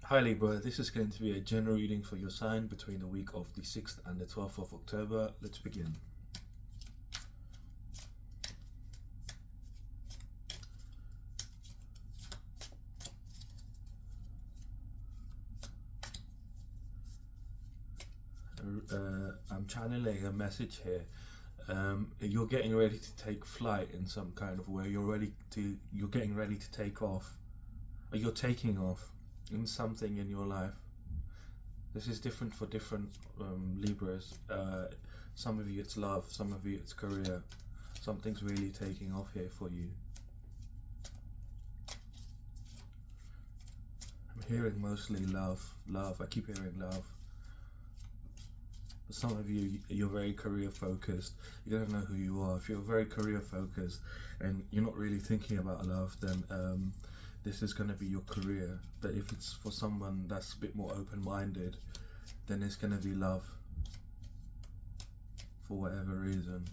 Hi Libra, this is going to be a general reading for your sign between the week of the 6th and the 12th of October. Let's begin. I'm channeling a message here. You're getting ready to take flight in some kind of way. You're getting ready to take off. Or you're taking off in something in your life. This is different for different Libras. Some of you it's love, some of you it's career. Something's really taking off here for you. I'm hearing mostly love. I keep hearing love. For some of you, you're very career focused. You don't know who you are. If you're very career focused and you're not really thinking about love, then this is going to be your career. But if it's for someone that's a bit more open-minded, then it's going to be love for whatever reason.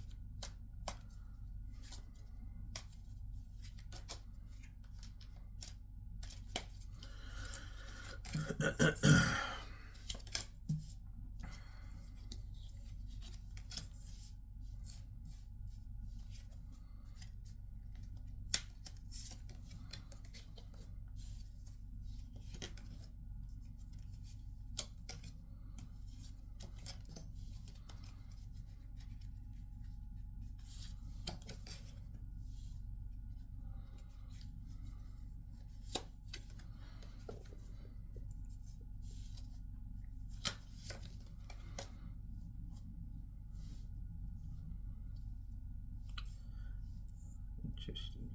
Interesting.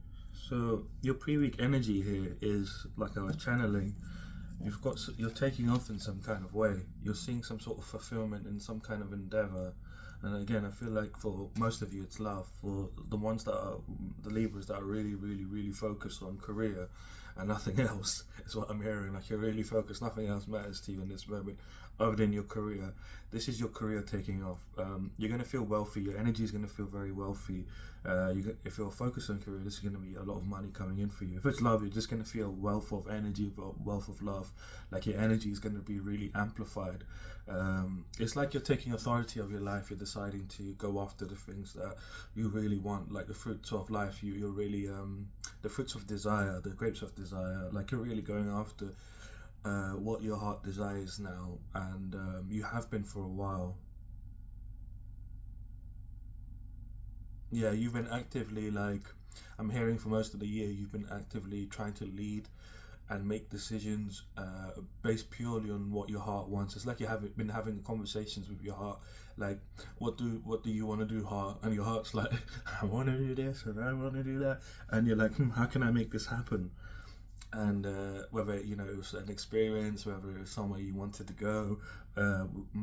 So your pre-week energy here is, like I was channeling, you're taking off in some kind of way. You're seeing some sort of fulfillment in some kind of endeavor. And again, I feel like for most of you it's love. For the ones that are the Libras that are really focused on career and nothing else, is what I'm hearing. Like you're really focused, nothing else matters to you in this moment other than your career. This is your career taking off. You're going to feel wealthy. Your energy is going to feel very wealthy. If you're focused on career, this is going to be a lot of money coming in for you. If it's love, you're just going to feel wealth of energy, wealth of love. Like your energy is going to be really amplified. It's like you're taking authority of your life. You're deciding to go after the things that you really want, like the fruits of life. You're really the fruits of desire, the grapes of desire. Like you're really going after what your heart desires now, and you have been for a while. Yeah, you've been actively, like, I'm hearing for most of the year, you've been actively trying to lead and make decisions based purely on what your heart wants. It's like you have been having conversations with your heart, like, what do you want to do, heart? And your heart's like, I want to do this and I want to do that, and you're like, how can I make this happen? And whether it was an experience, whether it was somewhere you wanted to go,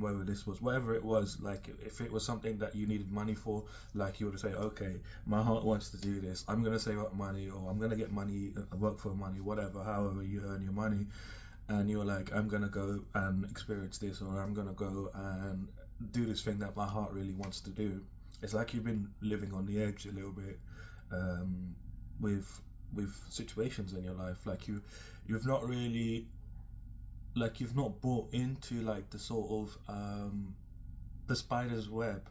whether this was whatever it was, like if it was something that you needed money for, like you would say, okay, my heart wants to do this, I'm gonna save up money, or I'm gonna get money, work for money, whatever, however you earn your money, and you're like, I'm gonna go and experience this, or I'm gonna go and do this thing that my heart really wants to do. It's like you've been living on the edge a little bit, with situations in your life. Like you've not really, like you've not bought into like the sort of the spider's web.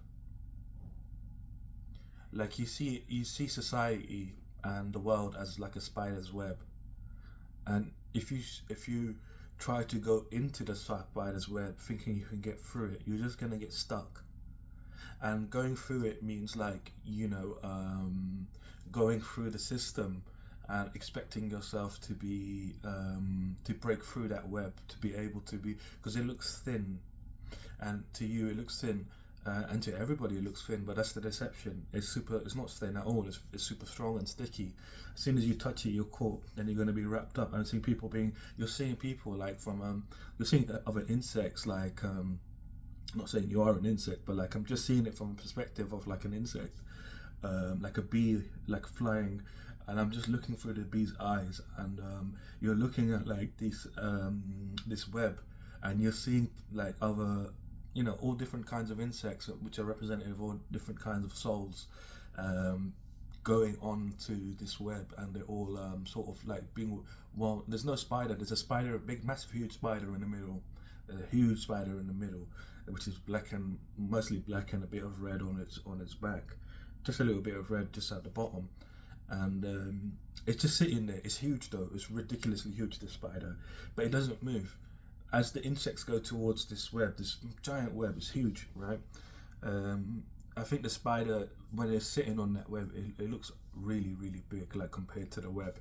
Like you see society and the world as like a spider's web, and if you try to go into the spider's web thinking you can get through it, you're just gonna get stuck. And going through it means like going through the system and expecting yourself to be to break through that web, to be able to be, because it looks thin, and to you it looks thin, and to everybody it looks thin, but that's the deception. It's not thin at all. It's super strong and sticky. As soon as you touch it, you're caught, and you're going to be wrapped up. I'm seeing people you're seeing people like from you're seeing other insects, like I'm not saying you are an insect, but like I'm just seeing it from a perspective of like an insect, like a bee, like flying, and I'm just looking through the bee's eyes, and you're looking at like this web, and you're seeing like other, all different kinds of insects, which are representative of all different kinds of souls, going on to this web, and they're all sort of like being, well, there's no spider, there's a spider, a big massive huge spider in the middle, a huge spider in the middle, which is black and mostly black and a bit of red on its back, just a little bit of red just at the bottom, and it's just sitting there. It's huge though, it's ridiculously huge, this spider, but it doesn't move. As the insects go towards this web, this giant web is huge, right? I think the spider, when it's sitting on that web, it looks really, really big, like compared to the web.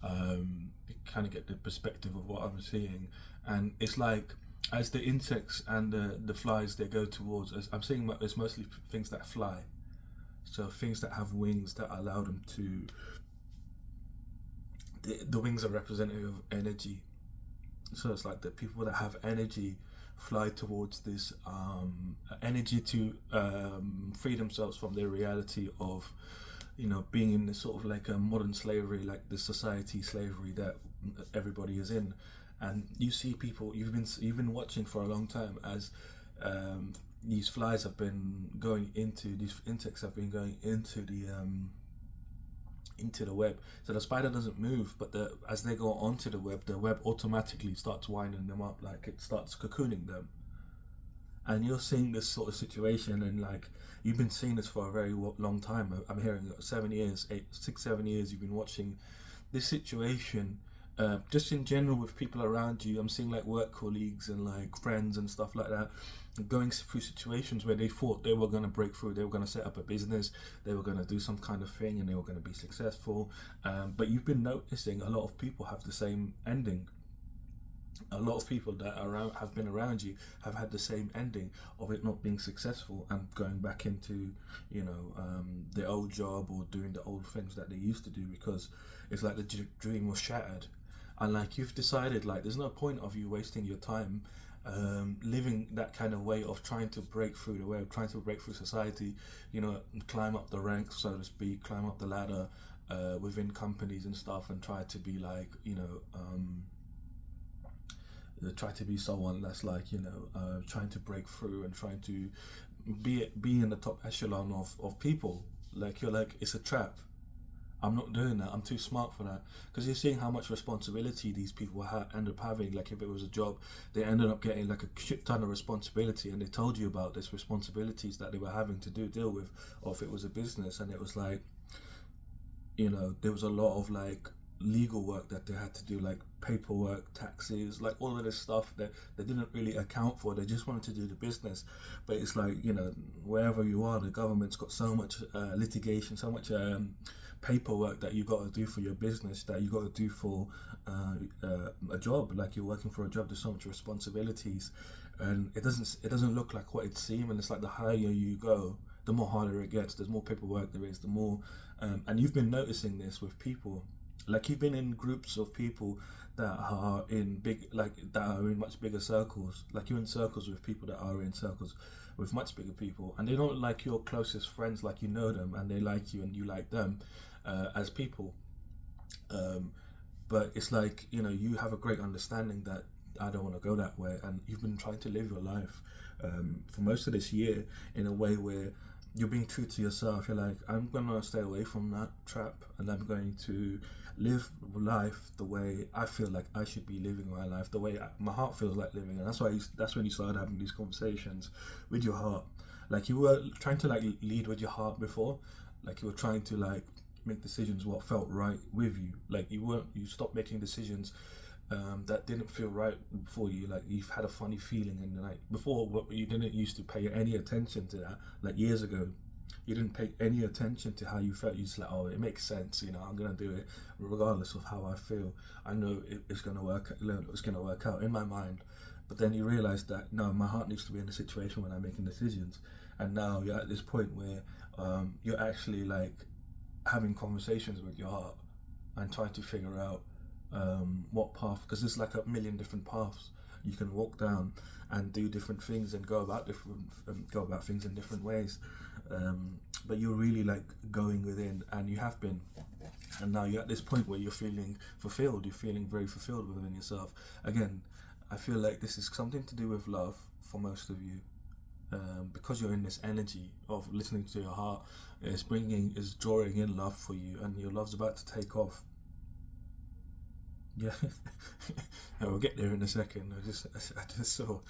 You kind of get the perspective of what I'm seeing, and it's like as the insects and the flies they go towards, as I'm seeing, it's mostly things that fly, so things that have wings that allow them to. The wings are representative of energy, so it's like the people that have energy fly towards this energy to free themselves from their reality of, you know, being in this sort of like a modern slavery, like the society slavery that everybody is in. And you see people, you've been watching for a long time as these flies have been going into, these insects have been going into the web. So the spider doesn't move, but as they go onto the web automatically starts winding them up, like it starts cocooning them. And you're seeing this sort of situation, and like you've been seeing this for a very long time. I'm hearing 7 years, 7 years you've been watching this situation, just in general with people around you. I'm seeing like work colleagues and like friends and stuff like that going through situations where they thought they were going to break through, they were going to set up a business, they were going to do some kind of thing, and they were going to be successful, but you've been noticing a lot of people have the same ending. A lot of people that have been around you have had the same ending of it not being successful and going back into, you know, their old job or doing the old things that they used to do, because it's like the dream was shattered. And like you've decided, like there's no point of you wasting your time living that kind of way of trying to break through the web, trying to break through society, you know, climb up the ranks, so to speak, climb up the ladder within companies and stuff, and try to be like, you know, try to be someone that's like, you know, trying to break through and trying to be in the top echelon of people. Like you're like, it's a trap. I'm not doing that. I'm too smart for that. Because you're seeing how much responsibility these people end up having. Like if it was a job, they ended up getting like a shit ton of responsibility, and they told you about this responsibilities that they were having to deal with. Or if it was a business, and it was like, you know, there was a lot of like legal work that they had to do, like paperwork, taxes, like all of this stuff that they didn't really account for. They just wanted to do the business. But it's like, you know, wherever you are, the government's got so much litigation, so much paperwork that you got to do for your business, that you got to do for a job. Like you're working for a job, there's so much responsibilities, and it doesn't look like what it seems. And it's like the higher you go, the more harder it gets. There's more paperwork there is, the more and you've been noticing this with people. Like you've been in groups of people that are in much bigger circles. Like you're in circles with people that are in circles with much bigger people, and they don't like your closest friends, like you know them, and they like you and you like them as people. But it's like, you know, you have a great understanding that I don't want to go that way, and you've been trying to live your life for most of this year in a way where you're being true to yourself. You're like, I'm gonna stay away from that trap, and I'm going to live life the way I feel like I should be living my life, the way my heart feels like living. And that's when you started having these conversations with your heart. Like you were trying to like lead with your heart before, like you were trying to like make decisions what felt right with you. Like you stopped making decisions that didn't feel right for you. Like you've had a funny feeling, and like before, you didn't used to pay any attention to that. Like years ago, you didn't pay any attention to how you felt. You just like, oh, it makes sense, you know, I'm gonna do it regardless of how I feel. I know it's gonna work. It's gonna work out in my mind. But then you realize that no, my heart needs to be in a situation when I'm making decisions. And now you're at this point where you're actually like having conversations with your heart and trying to figure out what path, because there's like a million different paths you can walk down and do different things and go about things in different ways. But you're really like going within, and you have been, and now you're at this point where you're feeling fulfilled. You're feeling very fulfilled within yourself. Again, I feel like this is something to do with love for most of you. because you're in this energy of listening to your heart, is drawing in love for you, and your love's about to take off. Yeah, and we'll get there in a second. I just saw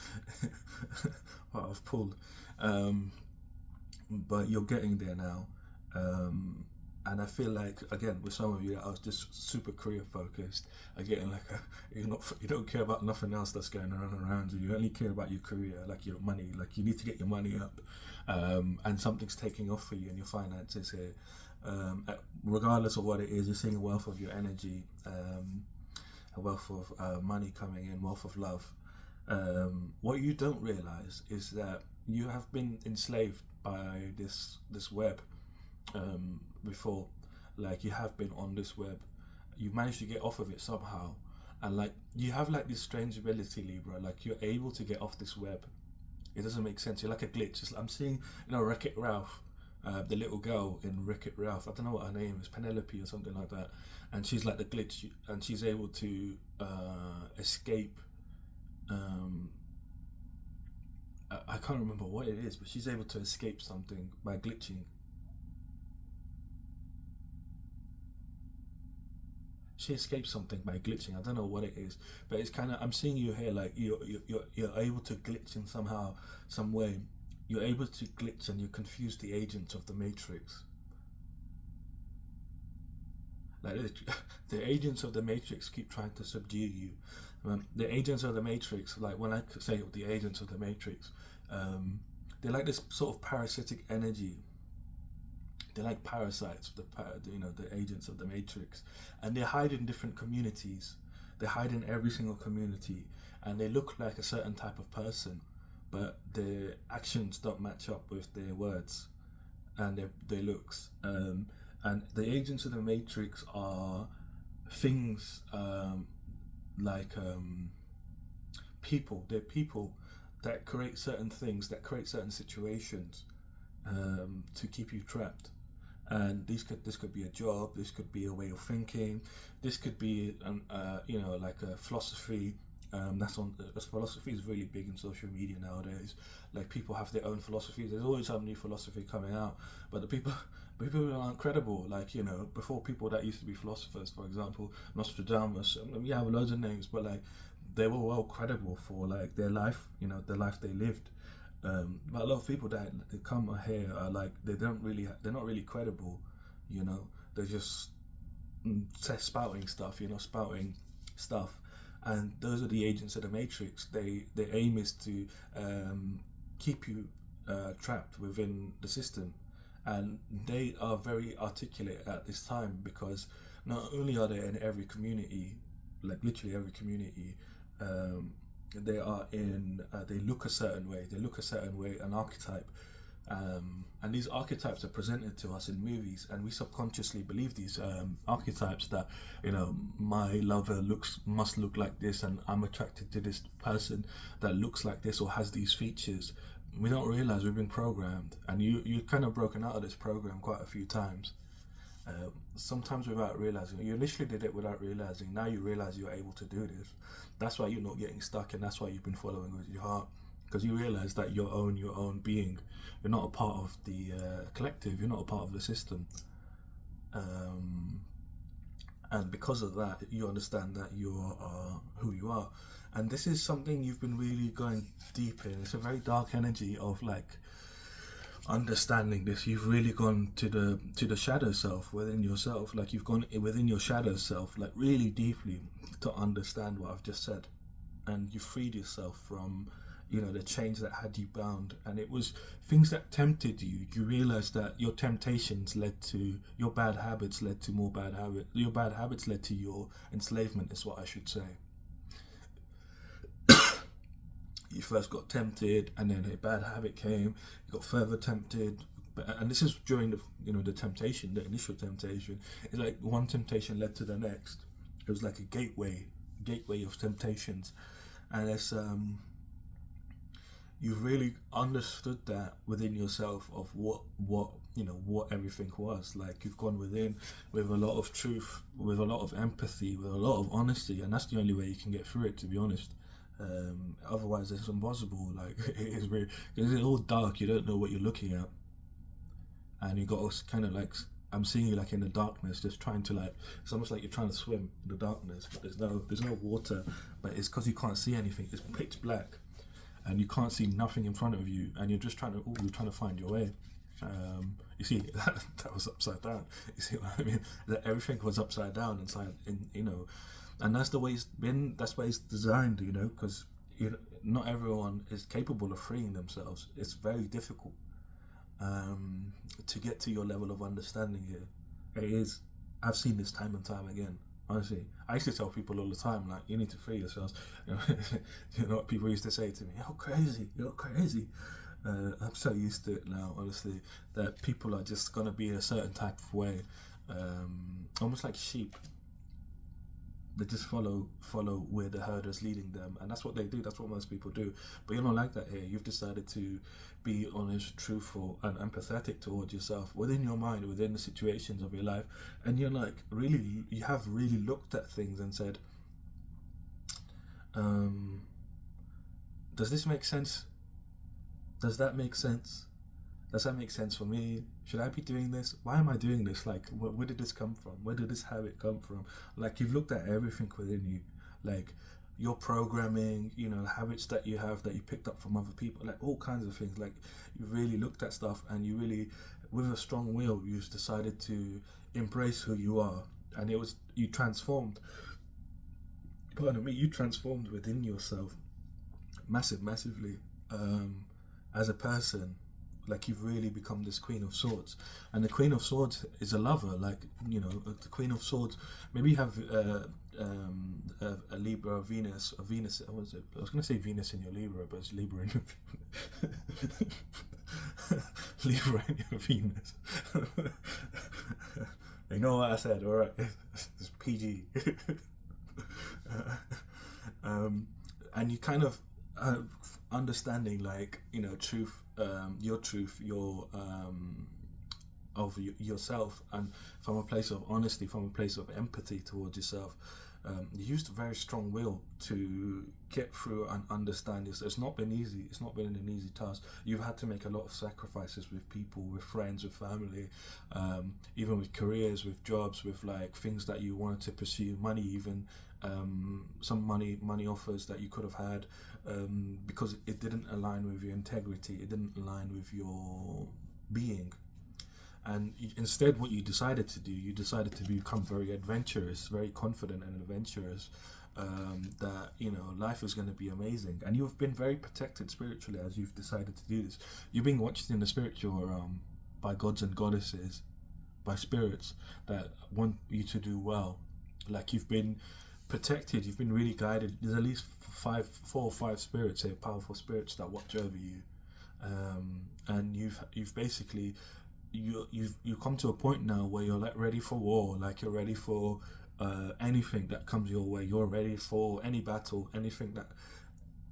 what I've pulled, but you're getting there now. And I feel like, again, with some of you, I was just super career focused. Again, like you don't care about nothing else that's going on around you. You only care about your career, like your money. Like you need to get your money up, and something's taking off for you in your finances here. Regardless of what it is, you're seeing a wealth of your energy, a wealth of money coming in, wealth of love. What you don't realize is that you have been enslaved by this web. Before, like you have been on this web, you managed to get off of it somehow, and like you have like this strange ability, Libra, like you're able to get off this web. It doesn't make sense. You're like a glitch. I'm seeing, Wreck-It Ralph, the little girl in Wreck-It Ralph. I don't know what her name is, Penelope or something like that, and she's like the glitch, and she's able to escape. I can't remember what it is, but she's able to escape something by glitching. She escapes something by glitching. I don't know what it is, but it's kind of, I'm seeing you here like you're able to glitch in some way. You're able to glitch and you confuse the agents of the Matrix. Like the agents of the Matrix keep trying to subdue you. The agents of the Matrix, like when I say the agents of the Matrix, they're like this sort of parasitic energy. They're like parasites, the agents of the Matrix, and they hide in different communities. They hide in every single community, and they look like a certain type of person, but their actions don't match up with their words and their looks. And the agents of the Matrix are things like people. They're people that create certain things, that create certain situations to keep you trapped. And this could be a job, this could be a way of thinking, this could be like a philosophy. Philosophy is really big in social media nowadays. Like people have their own philosophies. There's always some new philosophy coming out, but the people aren't credible. Like before, people that used to be philosophers, for example, Nostradamus. You have loads of names, but like they were well credible for like their life, the life they lived. But a lot of people that they come here are like they're not really credible. They're just spouting stuff, and those are the agents of the Matrix. Their aim is to keep you trapped within the system, and they are very articulate at this time, because not only are they in every community, like literally every community, they are in they look a certain way, an archetype, and these archetypes are presented to us in movies, and we subconsciously believe these archetypes that my lover must look like this, and I'm attracted to this person that looks like this or has these features. We don't realize we've been programmed, and you've kind of broken out of this program quite a few times. Sometimes without realizing. You initially did it without realizing. Now you realize you're able to do this. That's why you're not getting stuck, and that's why you've been following with your heart, because you realize that you're your own being. You're not a part of the collective. You're not a part of the system, and because of that, you understand that you are who you are. And this is something you've been really going deep in. It's a very dark energy of like understanding this. You've really gone to the shadow self within yourself. Like you've gone within your shadow self, like really deeply, to understand what I've just said, and you freed yourself from the chains that had you bound. And it was things that tempted you. You realized that your temptations led to your bad habits, led to more bad habits. Your bad habits led to your enslavement, is what I should say. You first got tempted, and then a bad habit came. You got further tempted, and this is during the temptation, the initial temptation. It's like one temptation led to the next. It was like a gateway of temptations, and it's you've really understood that within yourself of what everything was. Like you've gone within with a lot of truth, with a lot of empathy, with a lot of honesty, and that's the only way you can get through it, to be honest. Otherwise, it's impossible. Like it is really, it's all dark. You don't know what you're looking at, and you got to kind of like. I'm seeing you like in the darkness, just trying to like. It's almost like you're trying to swim in the darkness, but there's no water. But it's because you can't see anything. It's pitch black, and you can't see nothing in front of you, and you're just you're trying to find your way. You see, that was upside down. You see what I mean? That everything was upside down inside, and that's the way it's been. That's why it's designed, because not everyone is capable of freeing themselves. It's very difficult to get to your level of understanding here. It is. I've seen this time and time again. Honestly, I used to tell people all the time, like, you need to free yourselves. You know what people used to say to me? You're crazy. I'm so used to it now, honestly, that people are just gonna be a certain type of way, almost like sheep. They just follow where the herd is leading them, and that's what they do. That's what most people do. But you're not like that here. You've decided to be honest, truthful, and empathetic towards yourself within your mind, within the situations of your life, and you're like you have really looked at things and said, does this make sense? Does that make sense? Does that make sense for me? Should I be doing this? Why am I doing this? Like, where did this come from? Where did this habit come from? Like, you've looked at everything within you, like your programming, habits that you have that you picked up from other people, like all kinds of things. Like, you really looked at stuff, and you really, with a strong will, you decided to embrace who you are, and you transformed. Pardon me, you transformed within yourself, massively, as a person. Like, you've really become this Queen of Swords, and the Queen of Swords is a lover. Like, the Queen of Swords. Maybe you have a Libra, a Venus. What was it? I was going to say Venus in your Libra, but it's Libra in your Libra in your Venus. You know what I said? All right, it's PG. And you kind of understanding, like, truth. Your truth, of yourself, and from a place of honesty, from a place of empathy towards yourself. You used a very strong will to get through and understand this. It's not been easy. It's not been an easy task. You've had to make a lot of sacrifices with people, with friends, with family, even with careers, with jobs, with like things that you wanted to pursue, money even. Some money offers that you could have had, because it didn't align with your integrity, it didn't align with your being. And instead, what you decided to do, you decided to become very adventurous, very confident and adventurous, that life is going to be amazing. And you've been very protected spiritually as you've decided to do this. You're being watched in the spiritual realm by gods and goddesses, by spirits that want you to do well. Like, you've been protected, you've been really guided. There's at least 4 or 5 spirits here, powerful spirits that watch over you, and you've basically you've come to a point now where you're like ready for war. Like, you're ready for anything that comes your way. You're ready for any battle, anything that,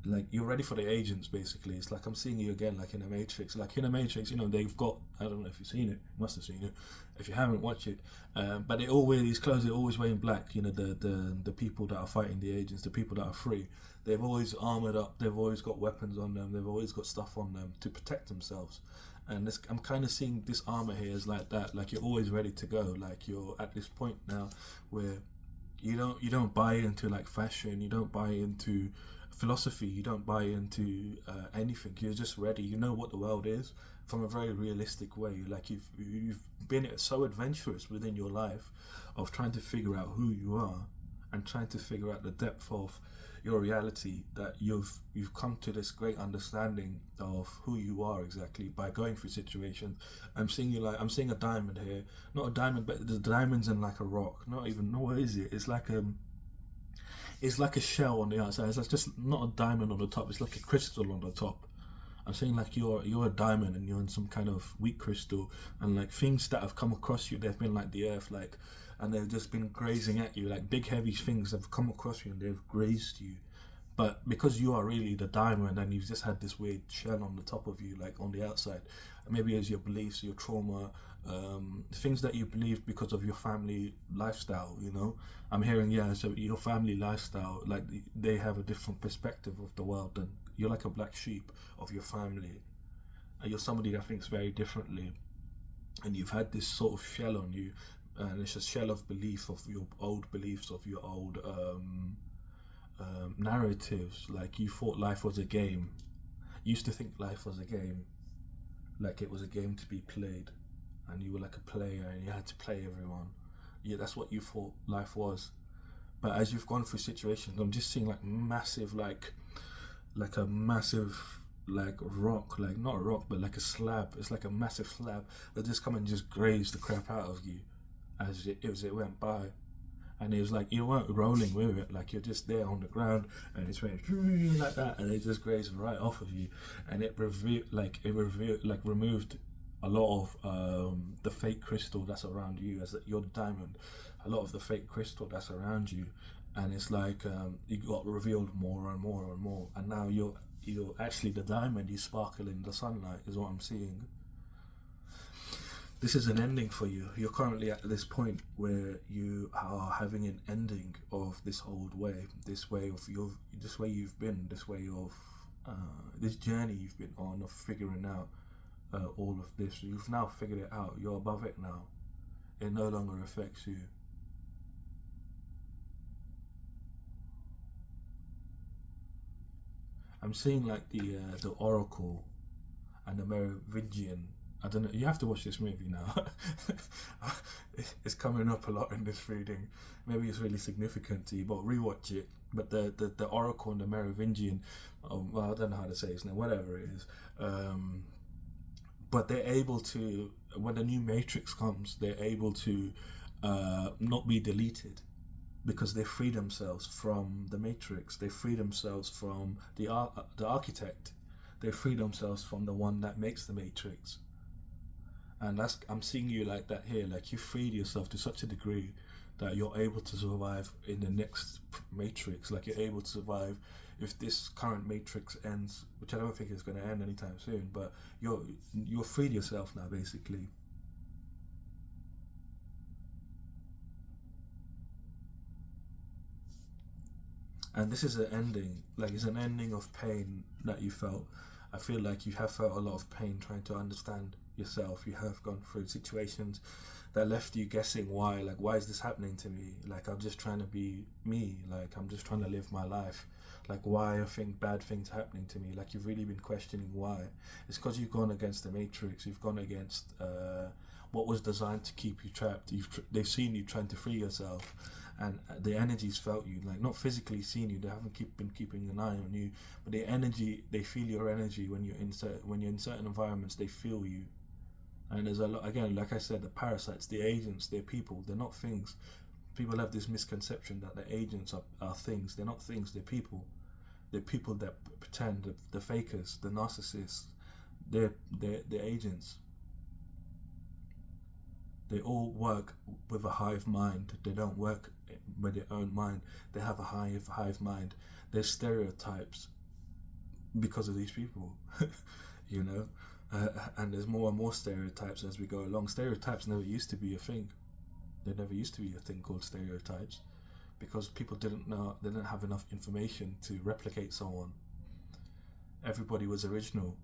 like, you're ready for the agents. Basically, it's like I'm seeing you again, like in the Matrix. Like in the Matrix, they've got, I don't know if you've seen it, you must have seen it if you haven't, watch it, but these clothes are always wearing black. The people that are fighting the agents, the people that are free, they've always armored up, they've always got weapons on them, they've always got stuff on them to protect themselves. And I'm kind of seeing this armor here as like that. Like, you're always ready to go. Like, you're at this point now where you don't buy into like fashion, you don't buy into philosophy, you don't buy into anything. You're just ready. You know what the world is from a very realistic way. Like, you've been so adventurous within your life of trying to figure out who you are and trying to figure out the depth of your reality, that you've come to this great understanding of who you are exactly by going through situations. I'm seeing a diamond here, not a diamond, but the diamond's in like a rock. What is it? It's like a shell on the outside. It's like just not a diamond on the top. It's like a crystal on the top. I'm saying, like, you're a diamond and you're in some kind of weak crystal, and like things that have come across you, they've been like the earth, like, and they've just been grazing at you. Like, big heavy things have come across you and they've grazed you, But because you are really the diamond and you've just had this weird shell on the top of you, like on the outside, maybe as your beliefs, your trauma, things that you believe because of your family lifestyle, you know. I'm hearing, yeah, so your family lifestyle, like they have a different perspective of the world, and you're like a black sheep of your family. And you're somebody that thinks very differently, and you've had this sort of shell on you, and it's a shell of belief of your old beliefs, of your old narratives. Like you thought life was a game. You used to think life was a game, like it was a game to be played, and you were like a player and you had to play everyone. Yeah, that's what you thought life was. But as you've gone through situations, I'm just seeing like massive, like a massive like rock, like not a rock, but like a slab. It's like a massive slab that just come and just graze the crap out of you as it went by. And it was like you weren't rolling with it, like you're just there on the ground, and it's went like that, and it just grazed right off of you, and it removed a lot of the fake crystal that's around you, as your diamond, a lot of the fake crystal that's around you, and it's like you got revealed more and more and more, and now you're actually the diamond. You sparkle in the sunlight, is what I'm seeing. This is an ending for you. You're currently at this point where you are having an ending of this old way, this way of this way you've been, this way of this journey you've been on of figuring out all of this. You've now figured it out. You're above it now. It no longer affects you. I'm seeing like the Oracle and the Merovingian. I don't know. You have to watch this movie now. It's coming up a lot in this reading. Maybe it's really significant to you, but rewatch it. But the Oracle and the Merovingian, well, I don't know how to say his name. Whatever it is, but they're able to, when the new Matrix comes, they're able to not be deleted because they free themselves from the Matrix. They free themselves from the architect. They free themselves from the one that makes the Matrix. And I'm seeing you like that here. Like you freed yourself to such a degree that you're able to survive in the next Matrix. Like you're able to survive if this current Matrix ends, which I don't think is going to end anytime soon. But you're freed yourself now, basically. And this is an ending, like it's an ending of pain that you felt. I feel like you have felt a lot of pain trying to understand yourself. You have gone through situations that left you guessing why, like why is this happening to me? Like I'm just trying to be me, like I'm just trying to live my life. Like why are bad things happening to me? Like you've really been questioning why. It's because you've gone against the Matrix. You've gone against what was designed to keep you trapped. They've seen you trying to free yourself, and the energies felt you, like not physically seen you. They haven't been keeping an eye on you, but the energy, they feel your energy when you're in certain environments. They feel you, and there's a lot. Again, like I said, the parasites, the agents, they're people. They're not things. People have this misconception that the agents are things. They're not things. They're people. They're people that pretend. The fakers, the narcissists. They're agents. They all work with a hive mind. They don't work with their own mind. They have a hive mind. There's stereotypes because of these people, you know, and there's more and more stereotypes as we go along. Stereotypes never used to be a thing. There never used to be a thing called stereotypes because people didn't know, they didn't have enough information to replicate someone. Everybody was original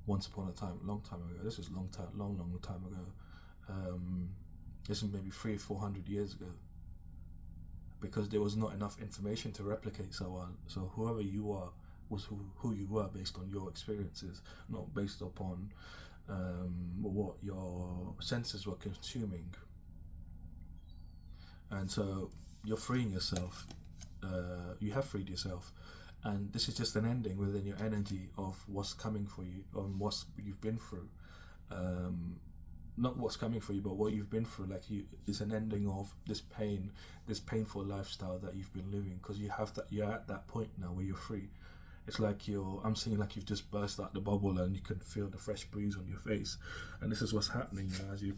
once upon a time, a long time ago. This is long time ago. This is maybe 300-400 years ago, because there was not enough information to replicate someone. So whoever you are was who you were based on your experiences, not based upon what your senses were consuming. And so you're freeing yourself. You have freed yourself, and this is just an ending within your energy of what's coming for you, on what you've been through. Not what's coming for you, but what you've been through. Like it's an ending of this pain, this painful lifestyle that you've been living, because you're at that point now where you're free. It's like I'm seeing like you've just burst out the bubble and you can feel the fresh breeze on your face, and this is what's happening now as you're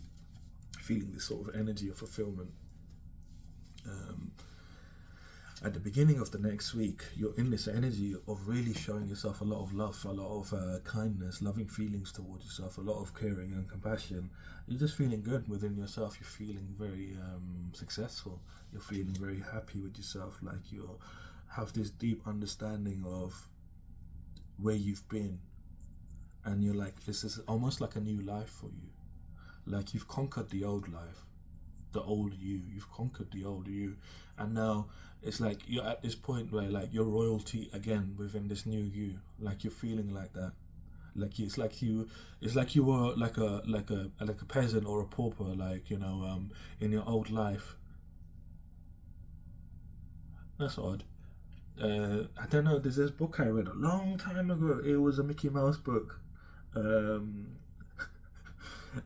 feeling this sort of energy of fulfillment. at the beginning of the next week, you're in this energy of really showing yourself a lot of love, a lot of kindness, loving feelings towards yourself, a lot of caring and compassion. You're just feeling good within yourself. You're feeling very successful. You're feeling very happy with yourself. Like you have this deep understanding of where you've been, and you're like, this is almost like a new life for you. Like you've conquered the old life, the old you. You've conquered the old you, and now it's like you're at this point where like you're royalty again within this new you. Like you're feeling like that. Like it's like you were like a peasant or a pauper, like in your old life. That's odd. I don't know. There's this book I read a long time ago. It was a Mickey Mouse book. Um,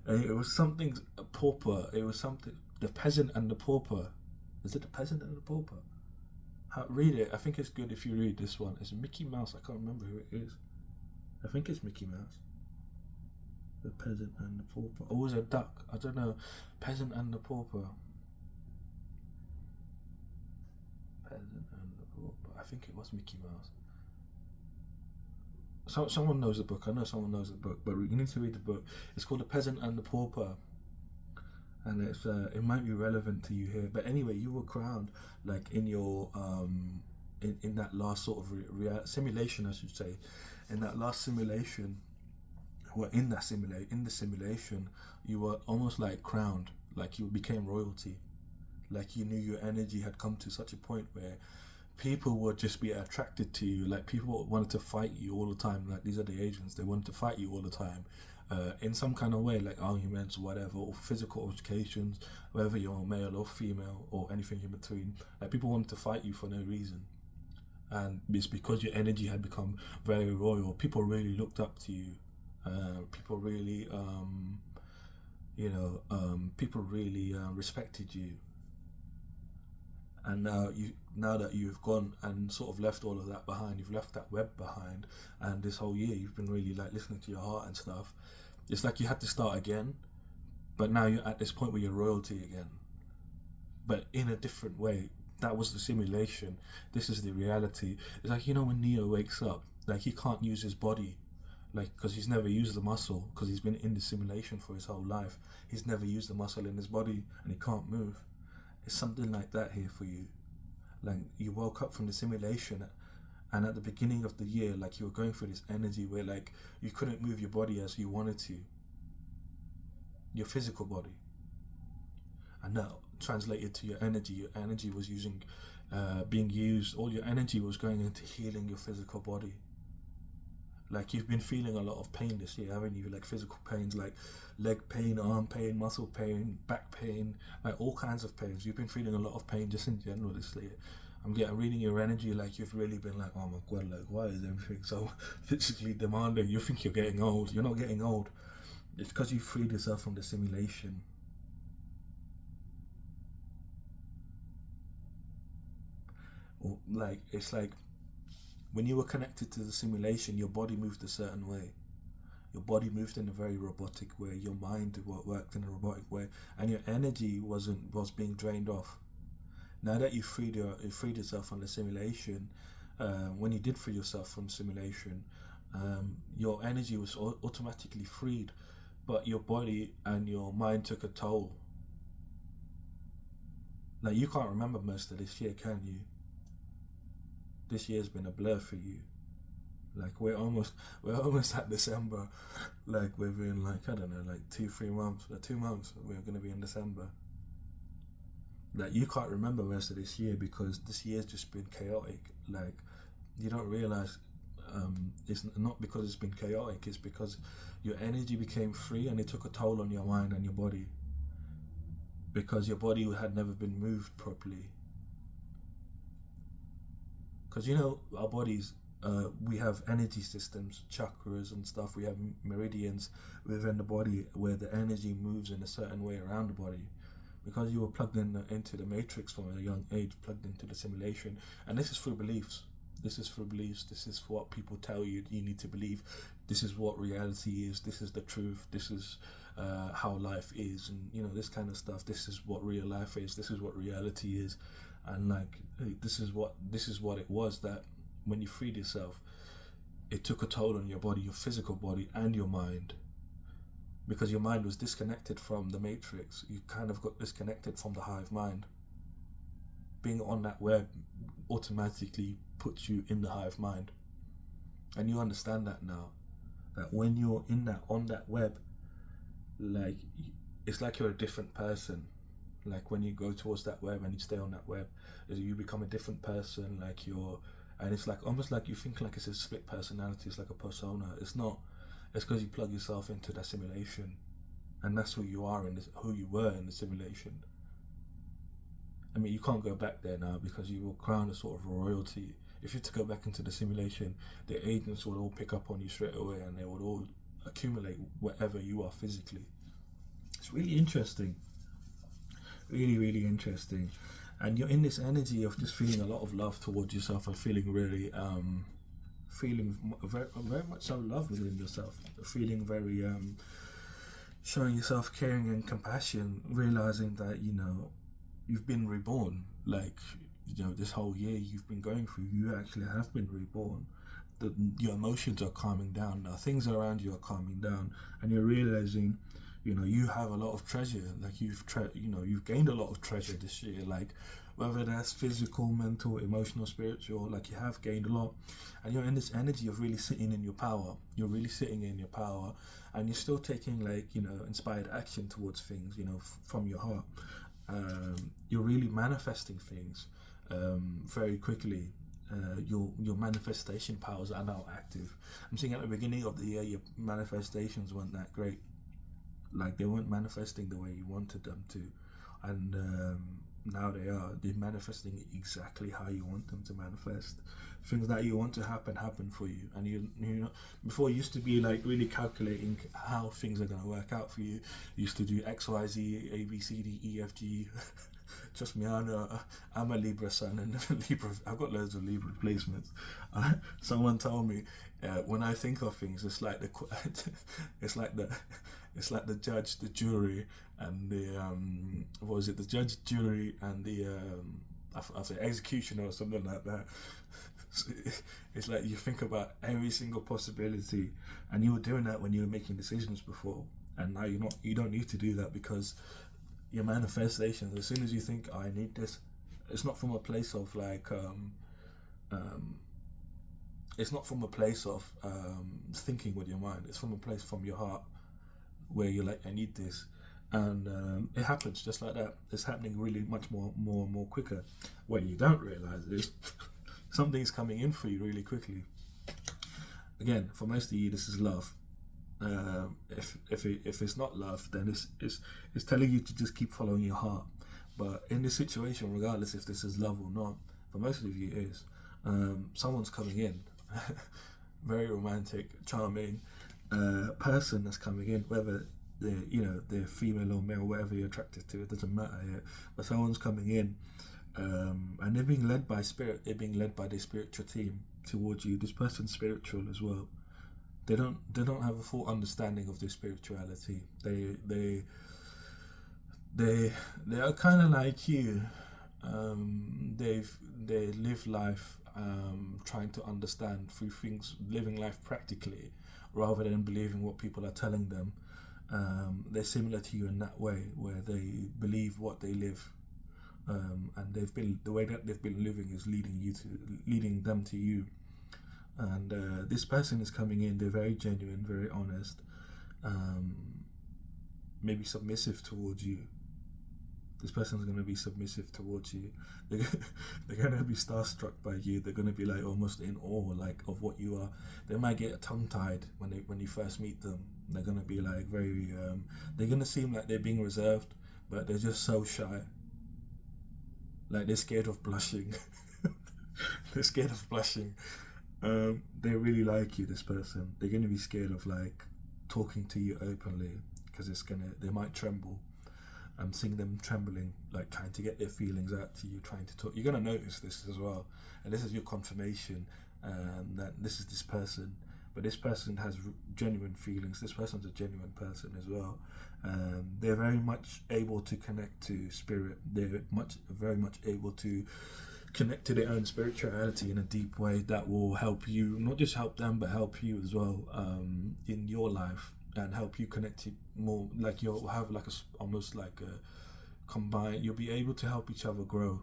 and it was something a pauper. It was something the peasant and the pauper. Is it the peasant and the pauper? Read it. I think it's good if you read this one. It's Mickey Mouse. I can't remember who it is. I think it's Mickey Mouse. The peasant and the pauper. Or was it a duck? I don't know. Peasant and the pauper. Peasant and the pauper. I think it was Mickey Mouse. So someone knows the book. I know someone knows the book, but you need to read the book. It's called The Peasant and the Pauper, and it might be relevant to you here. But anyway, you were crowned like in your in that last sort of simulation, I should say. In that last simulation, well, in the simulation, you were almost like crowned, like you became royalty, like you knew your energy had come to such a point where people would just be attracted to you. Like people wanted to fight you all the time. Like these are the agents; they wanted to fight you all the time, in some kind of way, like arguments, whatever, or physical altercations, whether you're male or female or anything in between. Like people wanted to fight you for no reason, and it's because your energy had become very royal. People really looked up to you. People really, people really respected you. And now that you've gone and sort of left all of that behind, you've left that web behind, and this whole year you've been really like listening to your heart and stuff. It's like you had to start again, but now you're at this point where you're royalty again, but in a different way. That was the simulation. This is the reality. It's like when Neo wakes up, like he can't use his body, like because he's never used the muscle, because he's been in the simulation for his whole life. He's never used the muscle in his body, and he can't move. It's something like that here for you. Like you woke up from the simulation, and at the beginning of the year, like you were going through this energy where like you couldn't move your body as you wanted to, your physical body. And now translated to your energy was being used. All your energy was going into healing your physical body. Like you've been feeling a lot of pain this year, haven't you? Like physical pains, like leg pain, arm pain, muscle pain, back pain, like all kinds of pains. You've been feeling a lot of pain just in general this year. I'm reading your energy, like you've really been like, oh my god, like why is everything so physically demanding? You think you're getting old. You're not getting old. It's because you freed yourself from the simulation. Or like it's like when you were connected to the simulation, your body moved a certain way. Your body moved in a very robotic way. Your mind worked in a robotic way, and your energy was being drained off. Now that you freed yourself from the simulation, when you did free yourself from simulation, your energy was automatically freed, but your body and your mind took a toll. Like you can't remember most of this year, can you? This year's been a blur for you. Like we're almost at December. Like within like I don't know, like 2-3 months, 2 months we're gonna be in December. Like you can't remember the rest of this year because this year's just been chaotic. Like you don't realize it's not because it's been chaotic. It's because your energy became free and it took a toll on your mind and your body. Because your body had never been moved properly. Because our bodies, we have energy systems, chakras and stuff. We have meridians within the body where the energy moves in a certain way around the body. Because you were plugged into the matrix from a young age, plugged into the simulation. And this is through beliefs. This is what people tell you need to believe. This is what reality is. This is the truth. This is how life is. And, this kind of stuff. This is what real life is. This is what reality is. And like, this is what it was, that when you freed yourself, it took a toll on your body, your physical body and your mind, because your mind was disconnected from the matrix. You kind of got disconnected from the hive mind. Being on that web automatically puts you in the hive mind, and you understand that now, that when you're on that web, like, it's like you're a different person. Like when you go towards that web and you stay on that web, you become a different person. Like and it's like almost like you think like it's a split personality. It's like a persona. It's not. It's because you plug yourself into that simulation, and that's who you are who you were in the simulation. I mean, you can't go back there now because you were crowned a sort of royalty. If you were to go back into the simulation, the agents would all pick up on you straight away, and they would all accumulate whatever you are physically. It's really interesting. Really, really interesting. And you're in this energy of just feeling a lot of love towards yourself, and feeling really, feeling very, very much so love within yourself. Feeling very, showing yourself caring and compassion, realizing that, you've been reborn. Like, this whole year you've been going through, you actually have been reborn. Your emotions are calming down now. Things around you are calming down, and you're realizing, you have a lot of treasure. Like you've gained a lot of treasure this year. Like whether that's physical, mental, emotional, spiritual, like you have gained a lot, and you're in this energy of really sitting in your power. You're really sitting in your power, and you're still taking inspired action towards things, from your heart. You're really manifesting things very quickly. Your manifestation powers are now active. I'm seeing at the beginning of the year your manifestations weren't that great. Like they weren't manifesting the way you wanted them to, and now they're manifesting exactly how you want them to manifest. Things that you want to happen for you, and you before you used to be like really calculating how things are going to work out for you. You used to do X, Y, Z, A, B, C, D, E, F, G. Trust me, I'm a Libra son, and I've got loads of Libra placements. Someone told me when I think of things, it's like the judge, the jury, and the judge, jury, and the executioner or something like that. It's like you think about every single possibility, and you were doing that when you were making decisions before, and now you're not. You don't need to do that, because your manifestations, as soon as you think, I need this, it's not from a place of it's not from a place of thinking with your mind. It's from a place from your heart, where you're like, I need this, and it happens just like that. It's happening really much more quicker. What you don't realize is something's coming in for you really quickly. Again, for most of you, this is love. If it's not love, then it's telling you to just keep following your heart. But in this situation, regardless if this is love or not, for most of you it is. Someone's coming in, very romantic, charming person that's coming in, whether they're female or male, whatever you're attracted to, it doesn't matter yet. But someone's coming in, and they're being led by spirit. They're being led by their spiritual team towards you. This person's spiritual as well. They don't have a full understanding of their spirituality. They are kind of like you. They live life trying to understand through things, living life practically, rather than believing what people are telling them. They're similar to you in that way, where they believe what they live, and the way that they've been living is leading them to you. And this person is coming in. They're very genuine, very honest, maybe submissive towards you. This person's going to be submissive towards you. They're going to be starstruck by you. They're going to be like almost in awe, like, of what you are. They might get tongue-tied when you first meet them. They're going to be like very. They're going to seem like they're being reserved, but they're just so shy. Like they're scared of blushing. They're scared of blushing. They really like you, this person. They're going to be scared of like talking to you openly, because they might tremble. I'm seeing them trembling, like trying to get their feelings out to you, trying to talk. You're going to notice this as well, and this is your confirmation that this is this person. but this person has genuine feelings. This person's a genuine person as well. They're very much able to connect to spirit. They're very much able to connect to their own spirituality in a deep way that will help you, not just help them, but help you as well, in your life, and help you connect to more. Like you'll have like almost like a combine. You'll be able to help each other grow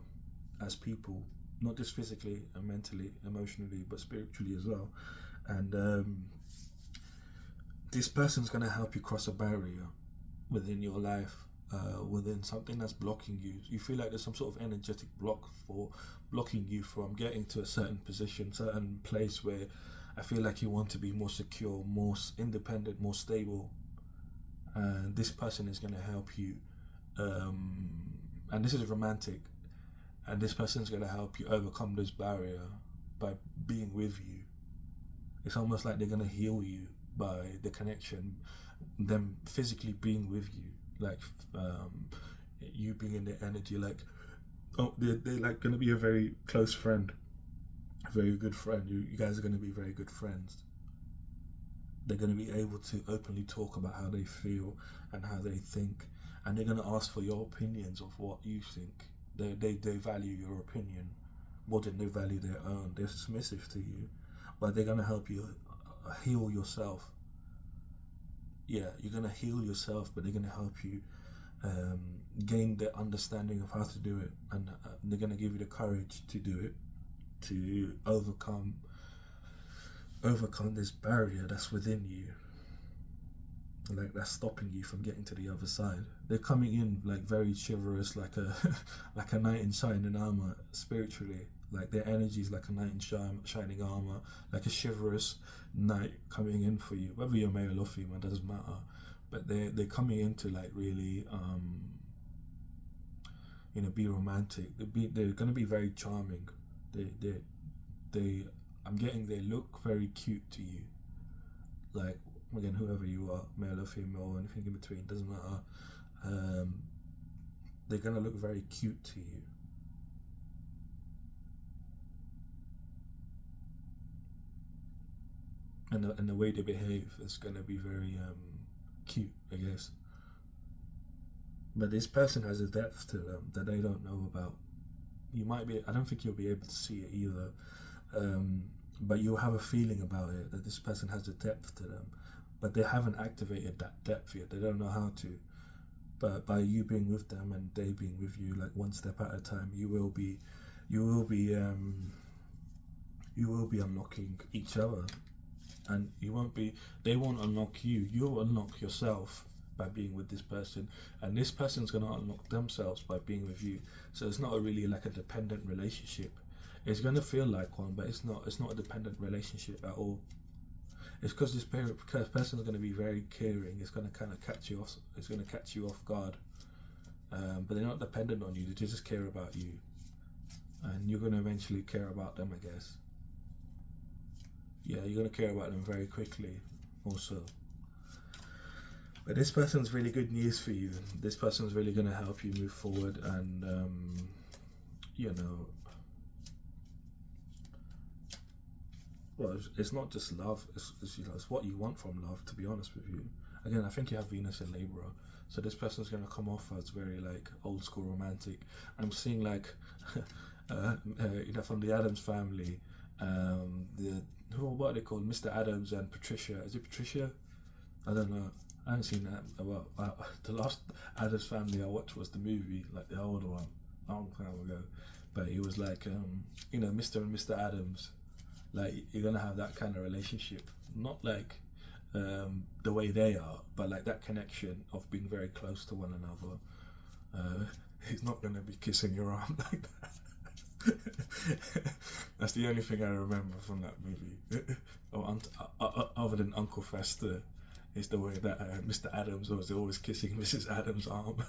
as people, not just physically and mentally, emotionally, but spiritually as well. And this person's gonna help you cross a barrier within your life, within something that's blocking you. You feel like there's some sort of energetic block for blocking you from getting to a certain position, certain place where I feel like you want to be more secure, more independent, more stable. And this person is going to help you. And this is romantic. And this person's going to help you overcome this barrier by being with you. It's almost like they're going to heal you by the connection, them physically being with you, like you being in their energy. Like, oh, they're like going to be a very close friend, a very good friend. You guys are going to be very good friends. They're going to be able to openly talk about how they feel and how they think, and they're going to ask for your opinions of what you think. They value your opinion more than they value their own. They're submissive to you, but they're going to help you heal yourself. Yeah, you're going to heal yourself, but they're going to help you gain the understanding of how to do it, and they're going to give you the courage to do it, to overcome this barrier that's within you, like that's stopping you from getting to the other side. They're coming in like very chivalrous, like a like a knight in shining armor spiritually. Like their energy is like a knight in shining armor, like a chivalrous knight coming in for you. Whether you're male or female doesn't matter, but they're coming in to like really be romantic. They're gonna be very charming. I'm getting they look very cute to you. Like, again, whoever you are, male or female or anything in between, doesn't matter. They're gonna look very cute to you. And the way they behave is gonna be very cute, I guess. But this person has a depth to them that they don't know about. I don't think you'll be able to see it either. But you'll have a feeling about it that this person has a depth to them, but they haven't activated that depth yet. They don't know how to. But by you being with them and they being with you, like one step at a time, you will be unlocking each other, and they won't unlock you. You'll unlock yourself by being with this person, and this person's gonna unlock themselves by being with you. So it's not really like a dependent relationship. It's gonna feel like one, but it's not. It's not a dependent relationship at all. It's because this person is gonna be very caring. It's gonna kind of catch you off. It's gonna catch you off guard. But they're not dependent on you. They just care about you, and you're gonna eventually care about them, I guess. Yeah, you're gonna care about them very quickly, also. But this person's really good news for you. This person's really gonna help you move forward, and well, it's not just love. It's what you want from love. To be honest with you, again, I think you have Venus in Libra, so this person's gonna come off as very like old school romantic. I'm seeing like, from the Adams family, what are they called? Mr. Adams and Patricia. Is it Patricia? I don't know. I haven't seen that. Well, the last Adams Family I watched was the movie, like the older one, a long time ago. But it was like, Mr. and Mr. Adams. Like, you're gonna have that kind of relationship, not like the way they are, but like that connection of being very close to one another. He's not gonna be kissing your arm like that. That's the only thing I remember from that movie. Other than Uncle Fester, is the way that Mr. Adams was always kissing Mrs. Adams' arm.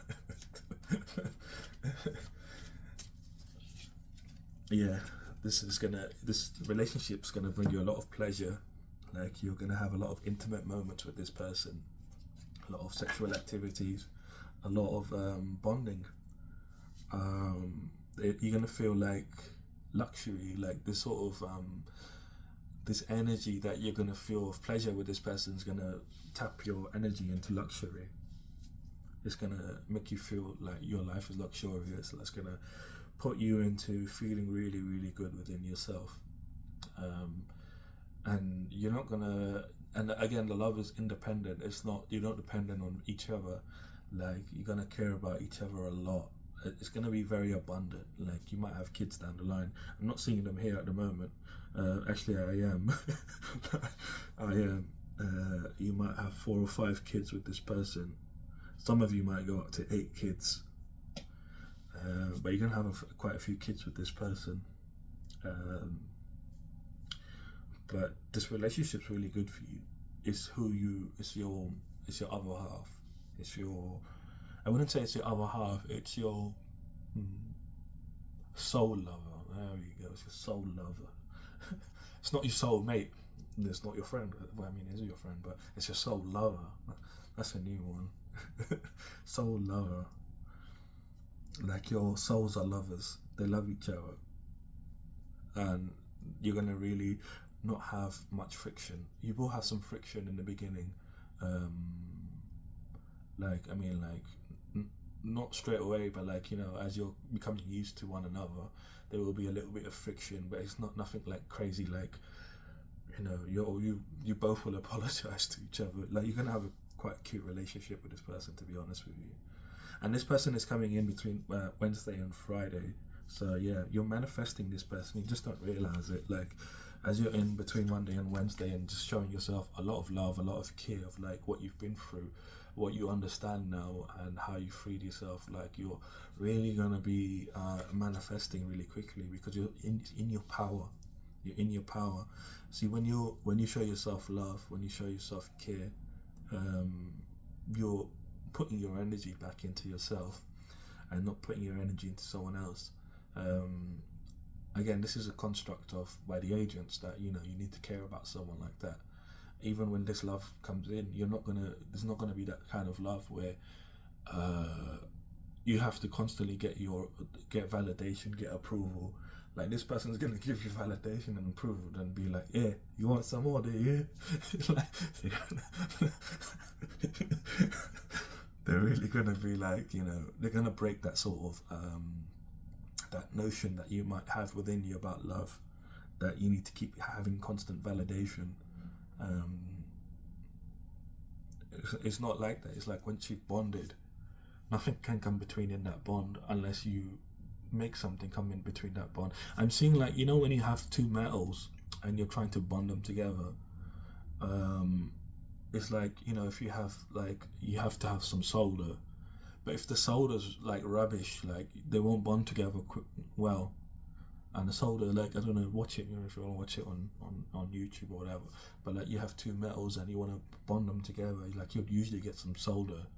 Yeah, this relationship's gonna bring you a lot of pleasure. Like, you're gonna have a lot of intimate moments with this person, a lot of sexual activities, a lot of bonding. You're gonna feel like luxury, like this sort of this energy that you're gonna feel of pleasure with this person is gonna tap your energy into luxury. It's gonna make you feel like your life is luxurious. It's gonna put you into feeling really, really good within yourself. And you're not gonna. And again, the love is independent. It's not, you're not dependent on each other. Like, you're gonna care about each other a lot. It's gonna be very abundant. Like, you might have kids down the line. I'm not seeing them here at the moment. Actually, I am. I am. You might have 4 or 5 kids with this person. Some of you might go up to 8 kids. But you're gonna have quite a few kids with this person. But this relationship's really good for you. It's it's your other half. It's your, I wouldn't say it's your other half, it's your soul lover. There you go, it's your soul lover. It's not your soul mate. It's not your friend. Well, I mean, it is your friend, but it's your soul lover. That's a new one. Soul lover. Like, your souls are lovers. They love each other. And you're going to really not have much friction. You will have some friction in the beginning. Not straight away, but like, you know, as you're becoming used to one another, there will be a little bit of friction, but it's not nothing like crazy, like, you know, you both will apologize to each other. Like, you're gonna have a quite cute relationship with this person, to be honest with you. And this person is coming in between Wednesday and Friday. So yeah, you're manifesting this person. You just don't realize it. Like, as you're in between Monday and Wednesday and just showing yourself a lot of love, a lot of care of like what you've been through, what you understand now, and how you freed yourself. Like, you're really gonna be manifesting really quickly, because you're in your power. You're in your power. See, when you show yourself love, when you show yourself care, you're putting your energy back into yourself and not putting your energy into someone else. Again, this is a construct of by the agents that, you know, you need to care about someone like that. Even when this love comes in, there's not gonna be that kind of love where you have to constantly get validation, get approval. Like, this person's gonna give you validation and approval and be like, yeah, you want some more, do you? They're really gonna be like, you know, they're gonna break that sort of that notion that you might have within you about love, that you need to keep having constant validation. It's not like that. It's like, once you've bonded, nothing can come between in that bond unless you make something come in between that bond. I'm seeing, like, you know, when you have 2 metals and you're trying to bond them together, it's like, you know, if you have, like, you have to have some solder, but if the solder's like rubbish, like, they won't bond together well. And the solder, like, I don't know, watch it, you know, if you want to watch it on YouTube or whatever, but like, you have 2 metals and you want to bond them together, like, you'd usually get some solder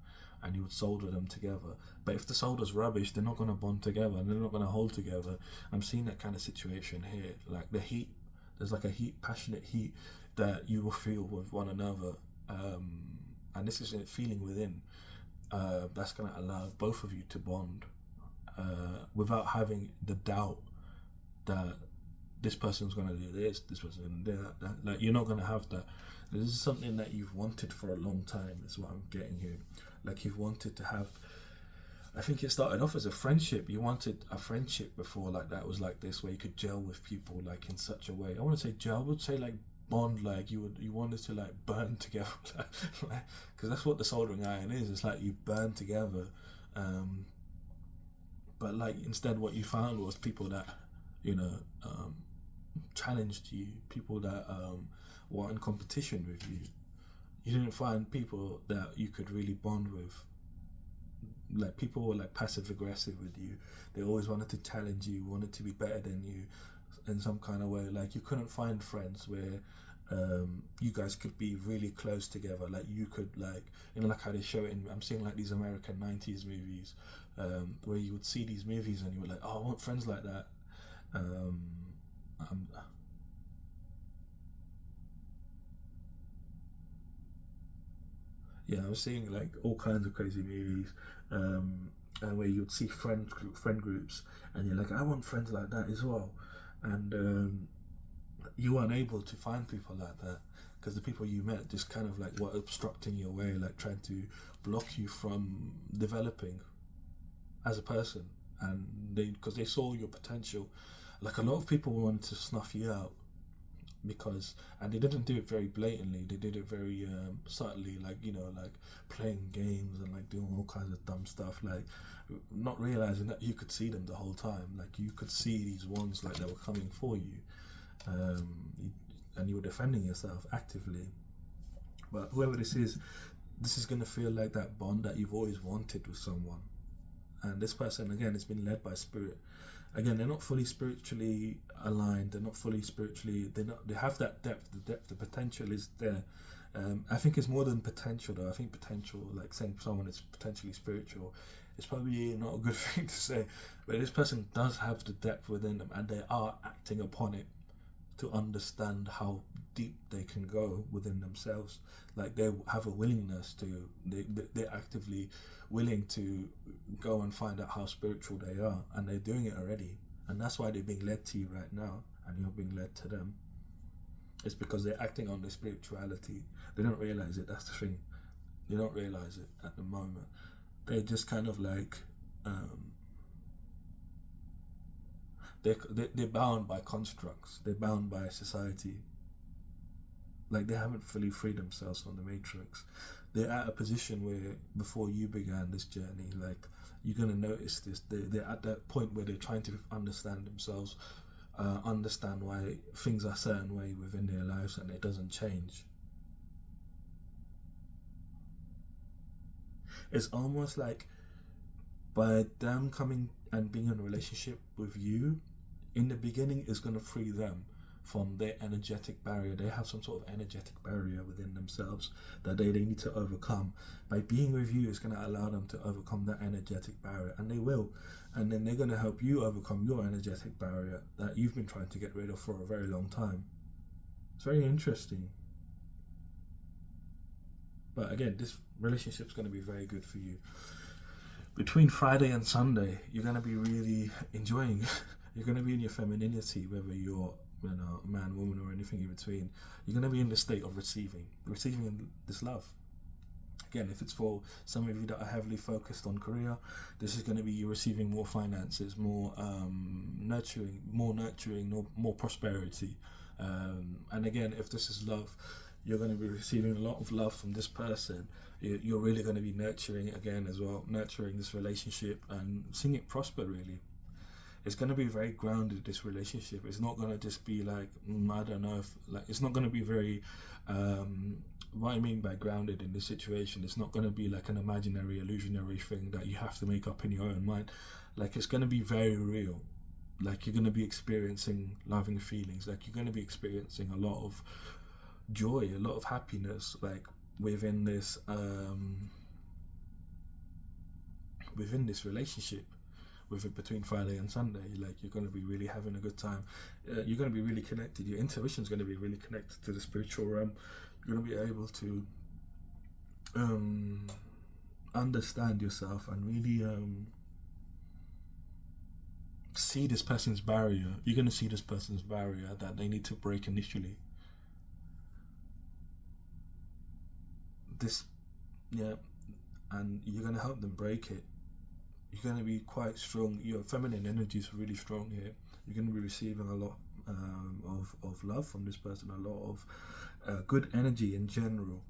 and you would solder them together. But if the solder's rubbish, they're not going to bond together and they're not going to hold together. I'm seeing that kind of situation here. Like, the heat, there's like a passionate heat that you will feel with one another, and this is a feeling within that's going to allow both of you to bond without having the doubt that this person's going to do this person's going to do that. Like, you're not going to have that. This is something that you've wanted for a long time, is what I'm getting here. Like, you've wanted to have, I think it started off as a friendship. You wanted a friendship before, like, that was like this, where you could gel with people, like, in such a way. I want to say gel, I would say like bond, like you wanted to like burn together, like, because that's what the soldering iron is. It's like you burn together, but like, instead what you found was people that, you know, challenged you, people that were in competition with you. You didn't find people that you could really bond with. Like, people were like passive aggressive with you. They always wanted to challenge you, wanted to be better than you in some kind of way. Like, you couldn't find friends where you guys could be really close together. Like, you could, like, you know, like how they show it in, I'm seeing like these American 90s movies, where you would see these movies and you were like, oh, I want friends like that. Yeah, I'm seeing like all kinds of crazy movies, and where you'd see friend groups, and you're like, I want friends like that as well. And you weren't able to find people like that because the people you met just kind of like were obstructing your way, like trying to block you from developing as a person. And because they saw your potential, like a lot of people wanted to snuff you out because, and they didn't do it very blatantly, they did it very subtly, like, you know, like playing games and like doing all kinds of dumb stuff, like not realizing that you could see them the whole time. Like you could see these ones like they were coming for you, and you were defending yourself actively. But whoever this is going to feel like that bond that you've always wanted with someone. And this person, again, has been led by spirit. Again, they're not fully spiritually aligned. They're not fully spiritually. They have that depth. The potential is there. I think it's more than potential, though. I think potential, like saying someone is potentially spiritual, is probably not a good thing to say. But this person does have the depth within them, and they are acting upon it to understand how deep they can go within themselves. Like they have a willingness to. They're actively willing to go and find out how spiritual they are, and they're doing it already. And that's why they're being led to you right now, and you're being led to them. It's because they're acting on their spirituality. They don't realize it. That's the thing. They don't realize it at the moment. They're just kind of like they're bound by constructs. They're bound by society. Like they haven't fully freed themselves from the matrix. They're at a position where before you began this journey, like you're gonna notice this. They're at that point where they're trying to understand themselves, understand why things are a certain way within their lives, and it doesn't change. It's almost like by them coming and being in a relationship with you, in the beginning, is going to free them from their energetic barrier. They have some sort of energetic barrier within themselves that they need to overcome. By being with you, it's going to allow them to overcome that energetic barrier, and they will. And then they're going to help you overcome your energetic barrier that you've been trying to get rid of for a very long time. It's very interesting. But again, this relationship's going to be very good for you. Between Friday and Sunday, you're going to be really enjoying. You're going to be in your femininity, whether you're man, woman, or anything in between. You're going to be in the state of receiving this love. Again, if it's for some of you that are heavily focused on career, this is going to be you receiving more finances, more nurturing, more prosperity. And again, if this is love, you're going to be receiving a lot of love from this person. You're really going to be nurturing again as well, nurturing this relationship and seeing it prosper, really. It's going to be very grounded, this relationship. It's not going to just be like, I don't know, it's not going to be very, what I mean by grounded in this situation, it's not going to be like an imaginary, illusionary thing that you have to make up in your own mind. Like, it's going to be very real. Like, you're going to be experiencing loving feelings. Like, you're going to be experiencing a lot of joy, a lot of happiness, like within this relationship, between Friday and Sunday. Like, you're going to be really having a good time. You're going to be really connected. Your intuition is going to be really connected to the spiritual realm. You're going to be able to understand yourself and really see this person's barrier. You're going to see this person's barrier that they need to break initially. And you're going to help them break it. You're going to be quite strong. Your feminine energy is really strong here. You're going to be receiving a lot of love from this person, a lot of good energy in general.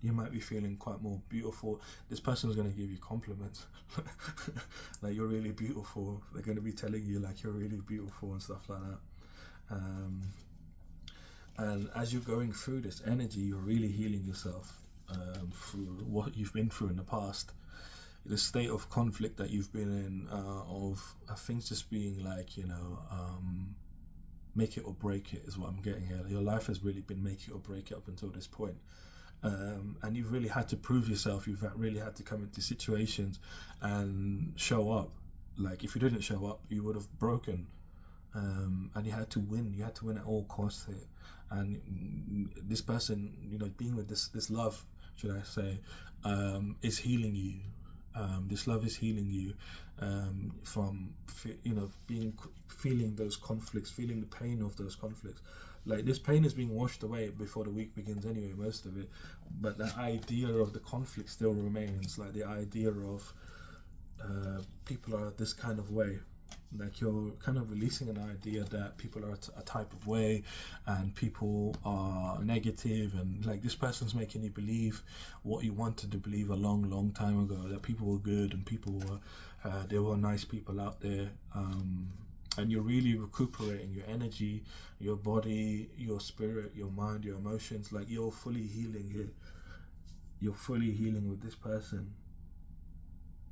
You might be feeling quite more beautiful. This person is going to give you compliments. Like, you're really beautiful. They're going to be telling you like you're really beautiful and stuff like that. And as you're going through this energy, you're really healing yourself through what you've been through in the past. The state of conflict that you've been in, of things just being like, make it or break it is what I'm getting here. Your life has really been make it or break it up until this point. And you've really had to prove yourself. You've really had to come into situations and show up. Like, if you didn't show up, you would have broken. And you had to win. You had to win at all costs here. And this person, being with this love, should I say, is healing you. This love is healing you from feeling those conflicts, feeling the pain of those conflicts. Like, this pain is being washed away before the week begins anyway, most of it, but the idea of the conflict still remains. Like, the idea of people are this kind of way. Like, you're kind of releasing an idea that people are a type of way, and people are negative, and like, this person's making you believe what you wanted to believe a long time ago, that people were good and people were there were nice people out there, and you're really recuperating your energy, your body, your spirit, your mind, your emotions. Like, you're fully healing here. You're fully healing with this person.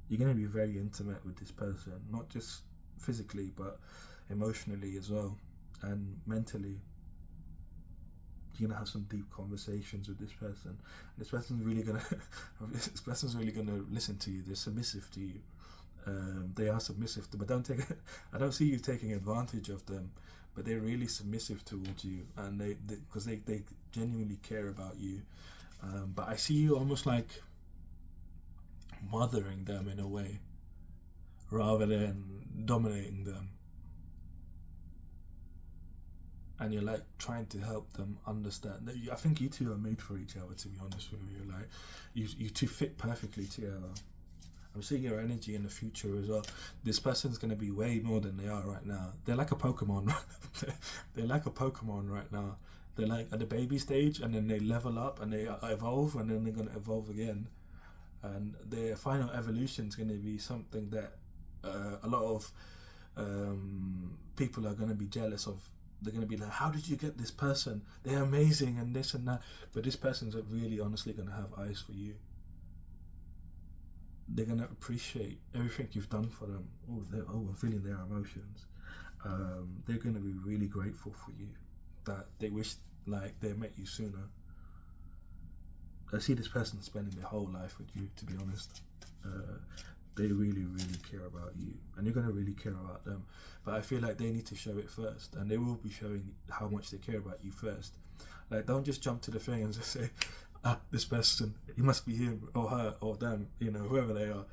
You're going to be very intimate with this person, not just physically but emotionally as well, and mentally. You're gonna have some deep conversations with this person. This person's really gonna listen to you. They're submissive to you. They are submissive but I don't see you taking advantage of them, but they're really submissive towards you, and they genuinely care about you. But I see you almost like mothering them in a way, rather than dominating them. And you're like trying to help them understand that I think you two are made for each other, to be honest with you. Like, you two fit perfectly together. I'm seeing your energy in the future as well. This person's going to be way more than they are right now. They're like a Pokemon. They're like a Pokemon right now. They're like at the baby stage, and then they level up and they evolve, and then they're going to evolve again. And their final evolution is going to be something that a lot of people are going to be jealous of. They're going to be like, how did you get this person? They're amazing and this and that. But this person's really honestly going to have eyes for you. They're going to appreciate everything you've done for them. I'm feeling their emotions. They're going to be really grateful for you, that they wish like they met you sooner. I see this person spending their whole life with you, to be honest. They really care about you, and you're going to really care about them. But I feel like they need to show it first, and they will be showing how much they care about you first. Like, don't just jump to the thing and just say, this person, it must be him or her or them, whoever they are.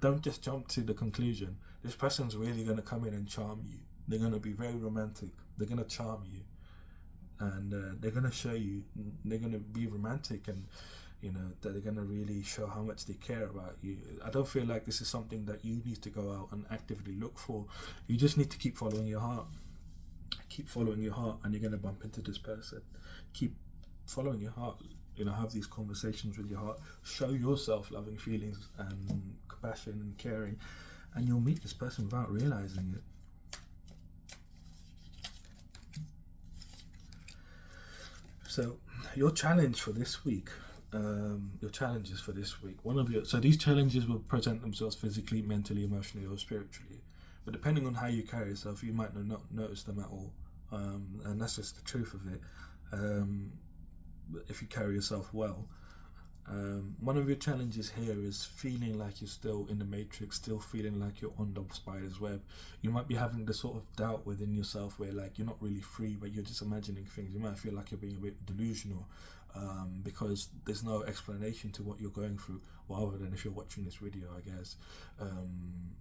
Don't just jump to the conclusion. This person's really going to come in and charm you. They're going to be very romantic. They're going to charm you, and they're going to show you, they're going to be romantic, and that they're going to really show how much they care about you. I don't feel like this is something that you need to go out and actively look for. You just need to keep following your heart. Keep following your heart, and you're going to bump into this person. Keep following your heart. Have these conversations with your heart. Show yourself loving feelings and compassion and caring, and you'll meet this person without realizing it. So your challenge for this week, so these challenges will present themselves physically, mentally, emotionally, or spiritually. But depending on how you carry yourself, you might not notice them at all. And that's just the truth of it. If you carry yourself well. One of your challenges here is feeling like you're still in the matrix, still feeling like you're on the spider's web. You might be having this sort of doubt within yourself where like you're not really free, but you're just imagining things. You might feel like you're being a bit delusional because there's no explanation to what you're going through, well, other than if you're watching this video, I guess.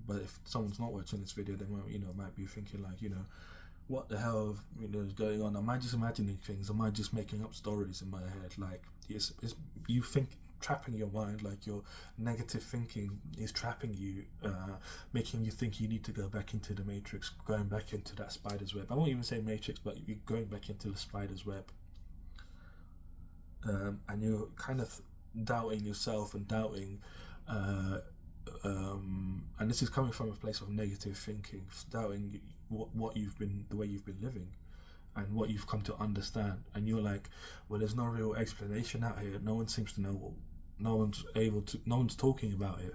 But if someone's not watching this video, they might be thinking like, what the hell is going on? Am I just imagining things? Am I just making up stories in my head? Like, it's you think, trapping your mind, like your negative thinking is trapping you, making you think you need to go back into the matrix, going back into that spider's web. I won't even say matrix, but you're going back into the spider's web. And you're kind of doubting yourself and doubting, and this is coming from a place of negative thinking, doubting the way you've been living and what you've come to understand. And you're like, well, there's no real explanation out here. No one seems to know. No one's talking about it.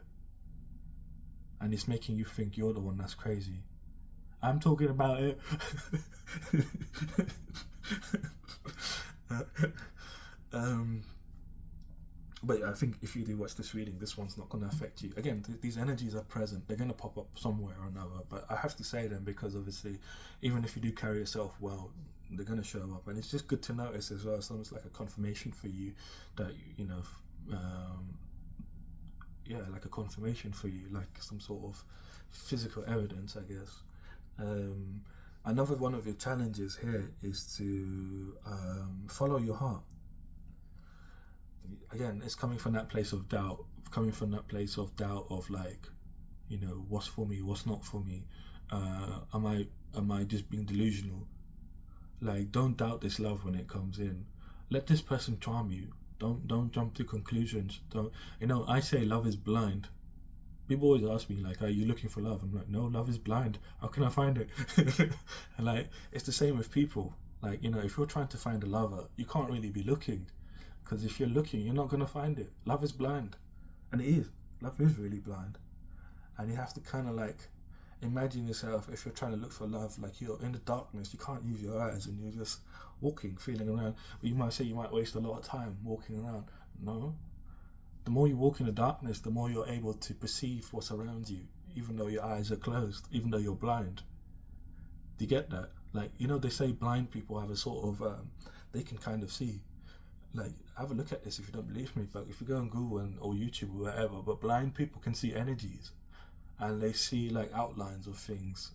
And it's making you think you're the one that's crazy. I'm talking about it. But I think if you do watch this reading, this one's not going to affect you. Again, these energies are present. They're going to pop up somewhere or another. But I have to say them because obviously, even if you do carry yourself well, they're going to show up. And it's just good to notice as well. It's almost like a confirmation for you that, like a confirmation for you, like some sort of physical evidence, I guess. Another one of your challenges here is to follow your heart. Again, it's coming from that place of doubt, of like, what's for me, what's not for me. Am I just being delusional? Like, don't doubt this love when it comes in. Let this person charm you. Don't jump to conclusions. Don't. I say love is blind. People always ask me, like, are you looking for love? I'm like, no, love is blind. How can I find it? And like, it's the same with people. Like, if you're trying to find a lover, you can't really be looking, because if you're looking, you're not gonna find it. Love is blind, and it is. Love is really blind, and you have to kind of like imagine yourself, if you're trying to look for love, like you're in the darkness, you can't use your eyes, and you're just walking, feeling around. But you might say you might waste a lot of time walking around. No. The more you walk in the darkness, the more you're able to perceive what's around you, even though your eyes are closed, even though you're blind. Do you get that? Like, they say blind people have a sort of, they can kind of see. Like, have a look at this if you don't believe me, but if you go on Google or YouTube or wherever, but blind people can see energies, and they see like outlines of things,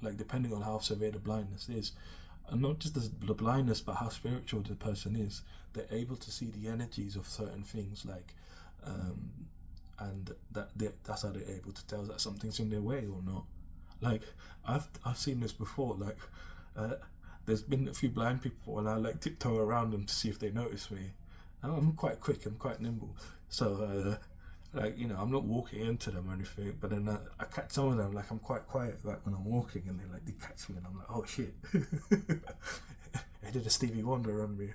like depending on how severe the blindness is. And not just the blindness, but how spiritual the person is. They're able to see the energies of certain things, like, and that's how they're able to tell that something's in their way or not. Like, I've seen this before. Like, there's been a few blind people, and I like tiptoe around them to see if they notice me. I'm quite quick, I'm quite nimble, so like, I'm not walking into them or anything, but then I catch some of them, like, I'm quite quiet, like, when I'm walking, and they catch me, and I'm like, oh shit. I did a Stevie Wonder on me.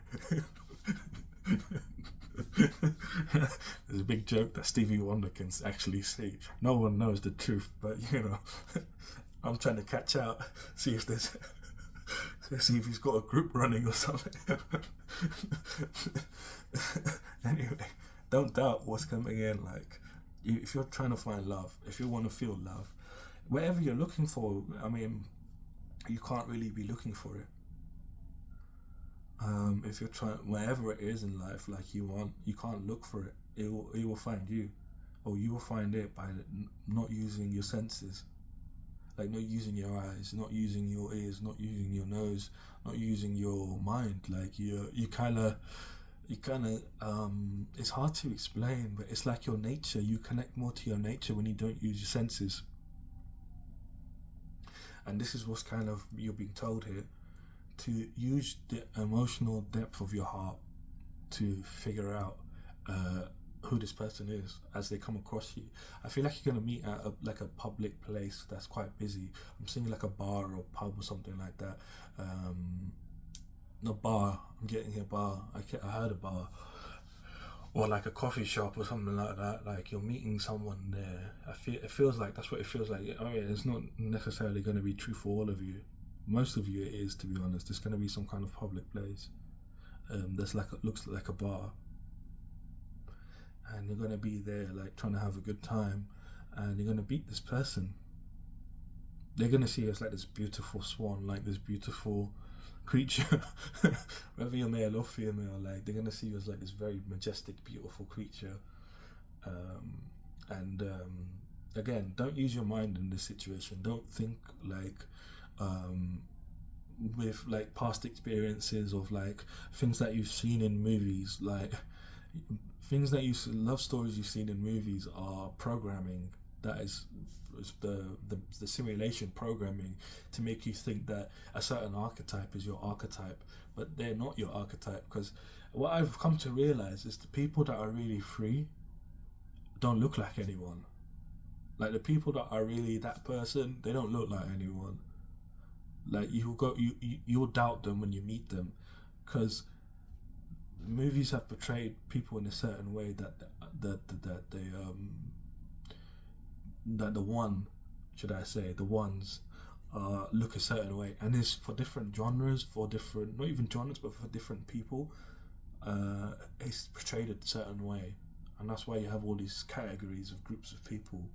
There's a big joke that Stevie Wonder can actually see. No one knows the truth, but I'm trying to catch out, see if he's got a group running or something. Anyway, don't doubt what's coming in. Like, if you're trying to find love, if you want to feel love, whatever you're looking for, I mean, you can't really be looking for it. If you're trying, whatever it is in life, like you want, you can't look for it. It will find you, or you will find it by not using your senses. Like, not using your eyes, not using your ears, not using your nose, not using your mind. Like, you kind of, it's hard to explain, but it's like your nature. You connect more to your nature when you don't use your senses. And this is what's kind of, you're being told here, to use the emotional depth of your heart to figure out who this person is as they come across you. I feel like you're going to meet at a public place that's quite busy. I'm seeing like a bar or pub or something like that. No, bar, I'm getting here, bar. I heard a bar. Or like a coffee shop or something like that. Like, you're meeting someone there. It feels like that's what it feels like. I mean, it's not necessarily going to be true for all of you. Most of you it is, to be honest. It's going to be some kind of public place that's looks like a bar, and you're going to be there, like, trying to have a good time, and you're going to meet this person. They're going to see us like this beautiful swan, like this beautiful creature, whether you're male or female. Like, they're going to see you as like this very majestic, beautiful creature. Again, don't use your mind in this situation. Don't think like with like past experiences of like things that you've seen in movies, like things that love stories you've seen in movies are programming. That is the simulation programming to make you think that a certain archetype is your archetype, but they're not your archetype. Because what I've come to realize is the people that are really free don't look like anyone. Like, the people that are really that person, they don't look like anyone. Like, you'll doubt them when you meet them, because movies have portrayed people in a certain way that the ones look a certain way, and it's for different genres, not even genres, but for different people. It's portrayed a certain way, and that's why you have all these categories of groups of people,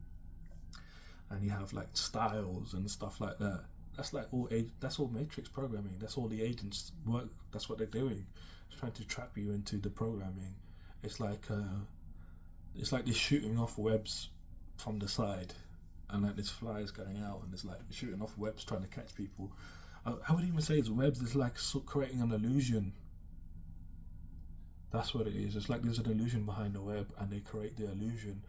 and you have like styles and stuff like that. That's like that's all matrix programming. That's all the agents work. That's what they're doing, trying to trap you into the programming. It's like It's like they're shooting off webs from the side, and like this fly is going out, and it's like shooting off webs trying to catch people. I wouldn't even say it's webs. It's like creating an illusion. That's what it is. It's like there's an illusion behind the web, and they create the illusion,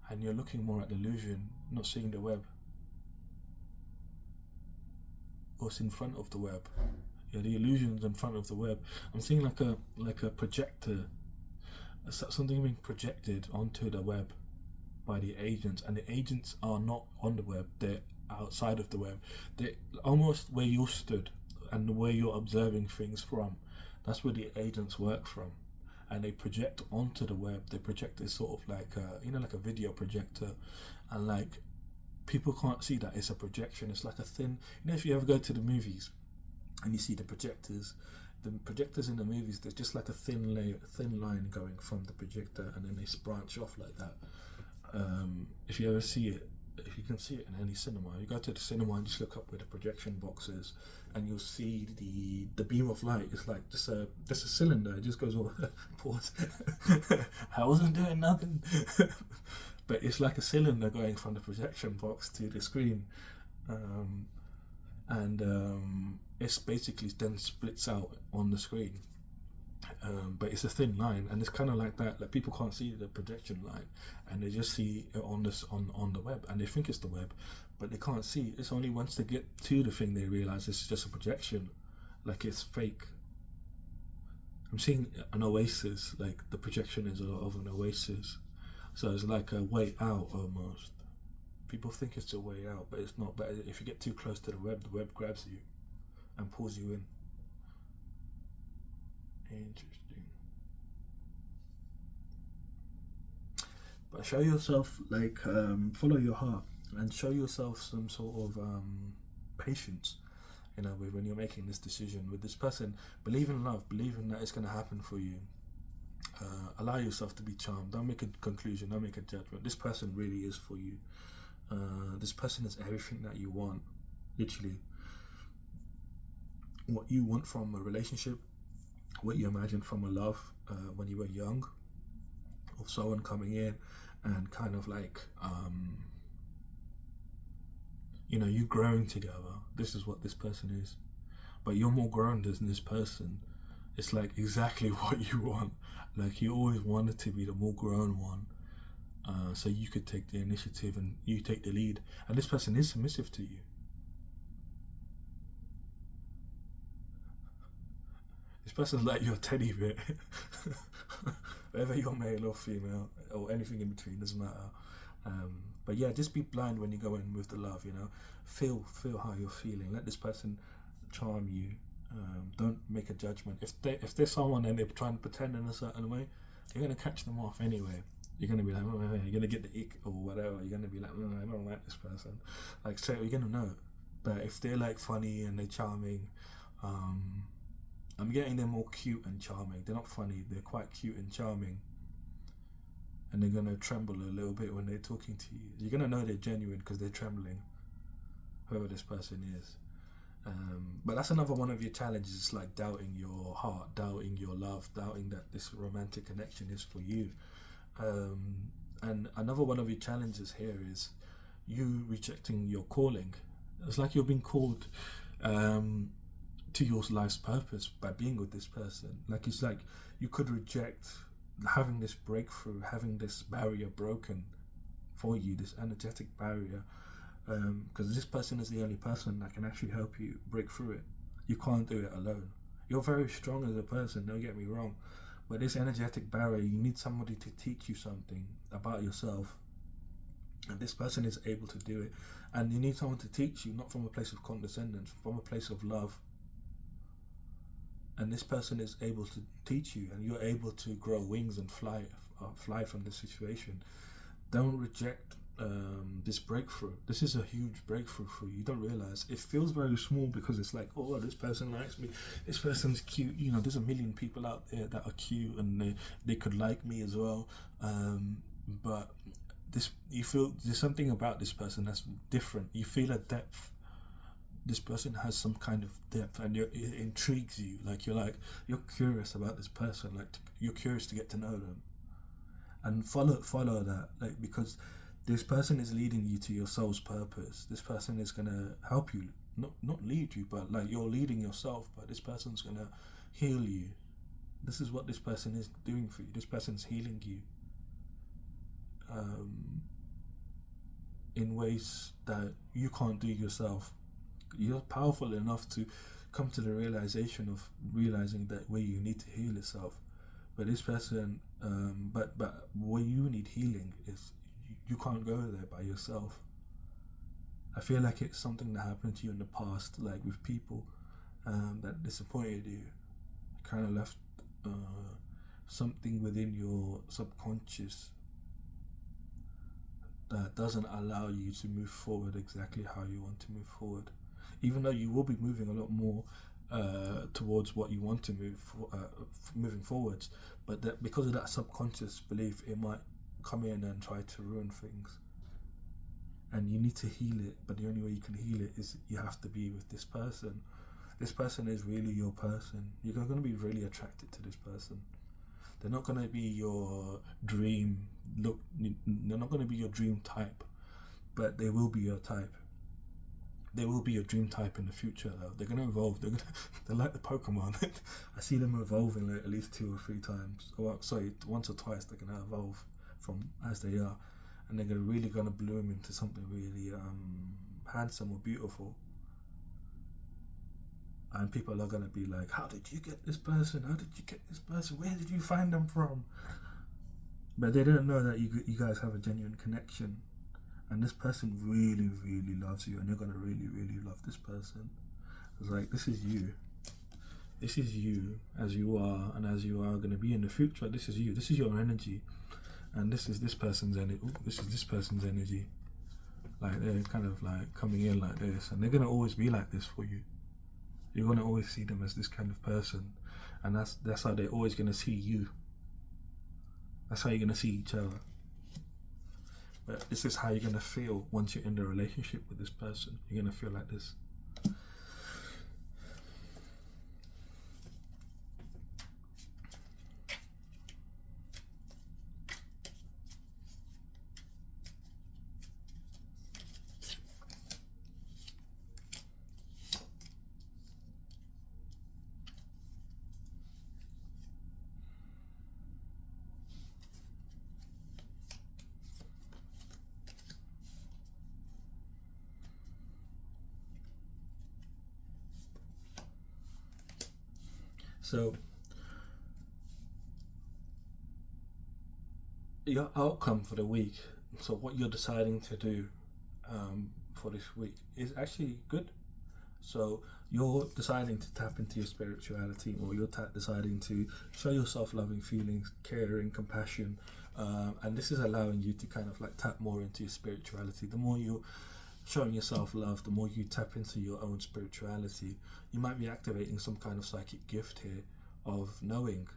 and you're looking more at the illusion, not seeing the web. What's in front of the web? Yeah, the illusion's in front of the web. I'm seeing like a projector, something being projected onto the web by the agents, and the agents are not on the web. They're outside of the web. They're almost where you stood and where you're observing things from. That's where the agents work from, and they project onto the web. They project this sort of like like a video projector, and like people can't see that it's a projection. It's like a thin. If you ever go to the movies and you see the projectors in the movies, there's just like a thin line going from the projector, and then they branch off like that. If you ever see it, if you can see it in any cinema, you go to the cinema and just look up where the projection box is, and you'll see the beam of light. It's like just a cylinder. It just goes all pause. I wasn't doing nothing. But it's like a cylinder going from the projection box to the screen, and it's basically then splits out on the screen. But it's a thin line, and it's kind of like that. Like people can't see the projection line, and they just see it on the web, and they think it's the web, but they can't see. It's only once they get to the thing they realize it's just a projection, like it's fake. I'm seeing an oasis, like the projection is of an oasis, so it's like a way out almost. People think it's a way out, but it's not. But if you get too close to the web grabs you and pulls you in. Interesting. But show yourself, like, follow your heart and show yourself some sort of patience, when you're making this decision with this person. Believe in love, believe in that it's going to happen for you. Allow yourself to be charmed. Don't make a conclusion, don't make a judgment. This person really is for you. This person is everything that you want, literally. What you want from a relationship, what you imagined from a love when you were young, of someone coming in and kind of like you growing together. This is what this person is, but you're more grown than this person. It's like exactly what you want. Like you always wanted to be the more grown one, so you could take the initiative and you take the lead, and this person is submissive to you. This person's like your teddy bear. Whether you're male or female or anything in between, doesn't matter. But yeah, just be blind when you go in with the love. Feel how you're feeling. Let this person charm you. Don't make a judgment. If there's someone and they're trying to pretend in a certain way, you're gonna catch them off anyway. You're gonna be like, you're gonna get the ick or whatever. You're gonna be like, I don't like this person. Like, so you're gonna know. But if they're like funny and they're charming, I'm getting them more cute and charming. They're not funny, they're quite cute and charming. And they're going to tremble a little bit when they're talking to you. You're going to know they're genuine because they're trembling, whoever this person is. But that's another one of your challenges, like doubting your heart, doubting your love, doubting that this romantic connection is for you. And another one of your challenges here is you rejecting your calling. It's like you're being called to your life's purpose by being with this person. Like it's like you could reject having this breakthrough, having this barrier broken for you, this energetic barrier, because this person is the only person that can actually help you break through it. You can't do it alone. You're very strong as a person, don't get me wrong, but this energetic barrier, you need somebody to teach you something about yourself, and this person is able to do it. And you need someone to teach you, not from a place of condescendence, from a place of love. And this person is able to teach you, and you're able to grow wings and fly from this situation. Don't reject this breakthrough. This is a huge breakthrough for you. You don't realize it feels very small because it's like, oh, this person likes me, this person's cute. There's a million people out there that are cute and they could like me as well. But you feel there's something about this person that's different. You feel a depth. This person has some kind of depth, and it intrigues you. You're curious about this person. Like you're curious to get to know them, and follow that, like, because this person is leading you to your soul's purpose. This person is gonna help you, not lead you, but like you're leading yourself. But this person's gonna heal you. This is what this person is doing for you. This person's healing you in ways that you can't do yourself. You're powerful enough to come to the realization of realizing that where you need to heal yourself. But this person, but where you need healing is you can't go there by yourself. I feel like it's something that happened to you in the past, like with people that disappointed you. It kind of left something within your subconscious that doesn't allow you to move forward exactly how you want to move forward, even though you will be moving a lot more towards what you want to moving forwards. But that because of that subconscious belief, it might come in and try to ruin things, and you need to heal it. But the only way you can heal it is you have to be with this person. This person is really your person. You're going to be really attracted to this person. They're not going to be your dream look. They're not going to be your dream type, but they will be your type. They will be your dream type in the future, though. They're going to evolve. They're like the Pokemon. I see them evolving like at least 2 or 3 times. Well, sorry, once or twice they're going to evolve from as they are, and they're really going to bloom into something really handsome or beautiful. And people are going to be like, how did you get this person? How did you get this person? Where did you find them from? But they don't know that you guys have a genuine connection. And this person really, really loves you. And you're going to really, really love this person. It's like, this is you. This is you as you are. And as you are going to be in the future, this is you. This is your energy. And this is this person's energy. This is this person's energy. Like, they're kind of like coming in like this. And they're going to always be like this for you. You're going to always see them as this kind of person. And that's how they're always going to see you. That's how you're going to see each other. But this is how you're going to feel once you're in the relationship with this person. You're going to feel like this. So, your outcome for the week, so what you're deciding to do for this week is actually good. So you're deciding to tap into your spirituality, or you're deciding to show yourself loving feelings, caring, compassion, and this is allowing you to kind of like tap more into your spirituality. The more you're showing yourself love, the more you tap into your own spirituality. You might be activating some kind of psychic gift here of knowing.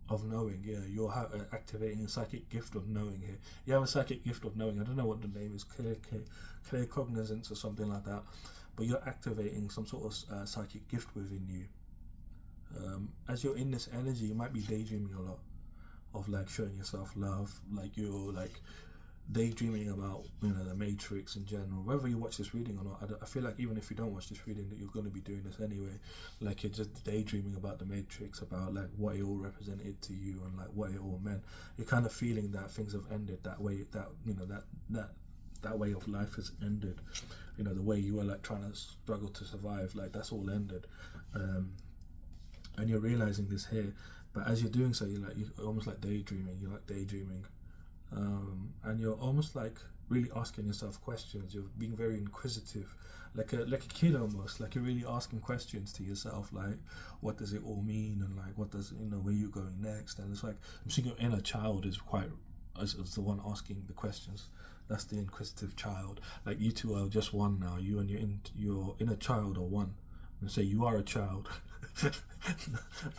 Yeah, you're activating a psychic gift of knowing here. You have a psychic gift of knowing. I don't know what the name is, clear cognizance or something like that, but you're activating some sort of psychic gift within you. As you're in this energy, you might be daydreaming a lot of like showing yourself love, like you're like daydreaming about, you know, the Matrix in general. Whether you watch this reading or not, I feel like even if you don't watch this reading, that you're going to be doing this anyway. Like you're just daydreaming about the Matrix, about like what it all represented to you and like what it all meant. You're kind of feeling that things have ended that way, that, you know, that way of life has ended. You know, the way you were like trying to struggle to survive, like that's all ended. And you're realizing this here, but as you're doing so, you're almost like daydreaming. And you're almost like really asking yourself questions. You're being very inquisitive, like a kid almost. Like you're really asking questions to yourself, like what does it all mean, and like what does, you know, where you going next. And it's like I'm seeing your inner child is quite as the one asking the questions. That's the inquisitive child. Like you two are just one now. You and your inner child are one. I'm gonna say you are a child. No,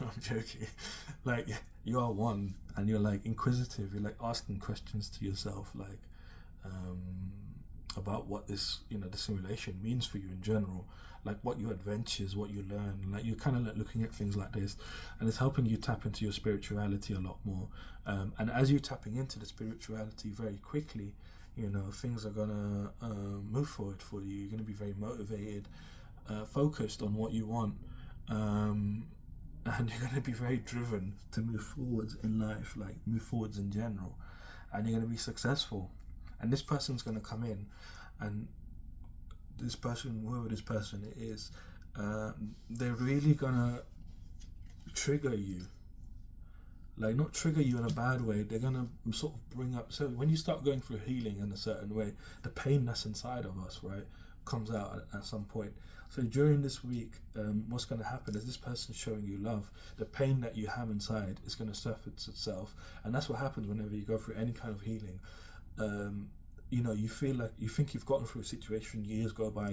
I'm joking. Like you are one, and you're like inquisitive. You're like asking questions to yourself, like about what this, the simulation means for you in general, like what your adventures, what you learn. Like you're kind of like looking at things like this, and it's helping you tap into your spirituality a lot more. And as you're tapping into the spirituality very quickly, things are gonna move forward for you. You're gonna be very motivated, focused on what you want, and you're gonna be very driven to move forwards in life, like move forwards in general, and you're gonna be successful. And this person's gonna come in, and this person, whoever this person is, they're really gonna trigger you. Like, not trigger you in a bad way, they're gonna sort of bring up. So when you start going through healing in a certain way, the pain that's inside of us, right, comes out at some point. So during this week, what's going to happen is this person showing you love. The pain that you have inside is going to surface itself, and that's what happens whenever you go through any kind of healing. You feel like you think you've gotten through a situation, years go by,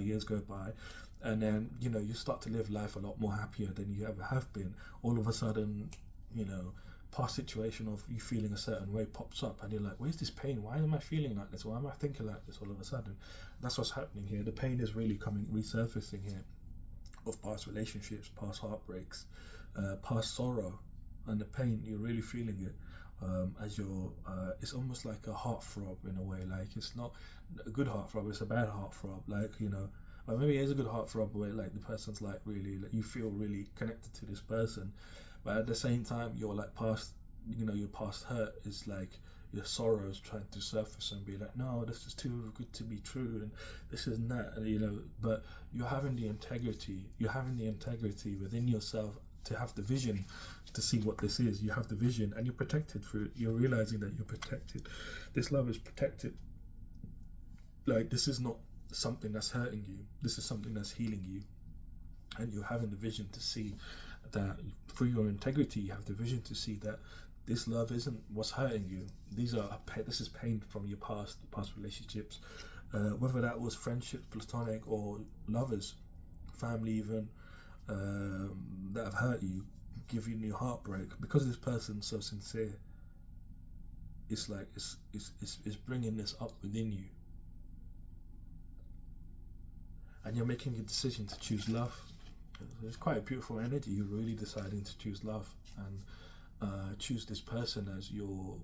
and then you start to live life a lot more happier than you ever have been. All of a sudden, past situation of you feeling a certain way pops up, and you're like, where's this pain? Why am I feeling like this? Why am I thinking like this all of a sudden? That's what's happening here. The pain is really resurfacing here, of past relationships, past heartbreaks, past sorrow, and the pain, you're really feeling it. As you're, it's almost like a heart throb in a way. Like, it's not a good heart throb, it's a bad heart throb. Like, or maybe it is a good heart throb where like the person's like really, like you feel really connected to this person, but at the same time you're like past, your past hurt is like your sorrow is trying to surface and be like, no, this is too good to be true, and this isn't that, but you're having the integrity within yourself to have the vision to see what this is. You have the vision, and you're protected through it. You're realizing that you're protected. This love is protected. Like, this is not something that's hurting you. This is something that's healing you, and you're having the vision to see that through your integrity. You have the vision to see that this love isn't what's hurting you. This is pain from your past relationships, whether that was friendship, platonic, or lovers, family even, that have hurt you, giving you heartbreak. Because this person's so sincere, it's like it's bringing this up within you, and you're making a decision to choose love. It's quite a beautiful energy. You're really deciding to choose love and choose this person as your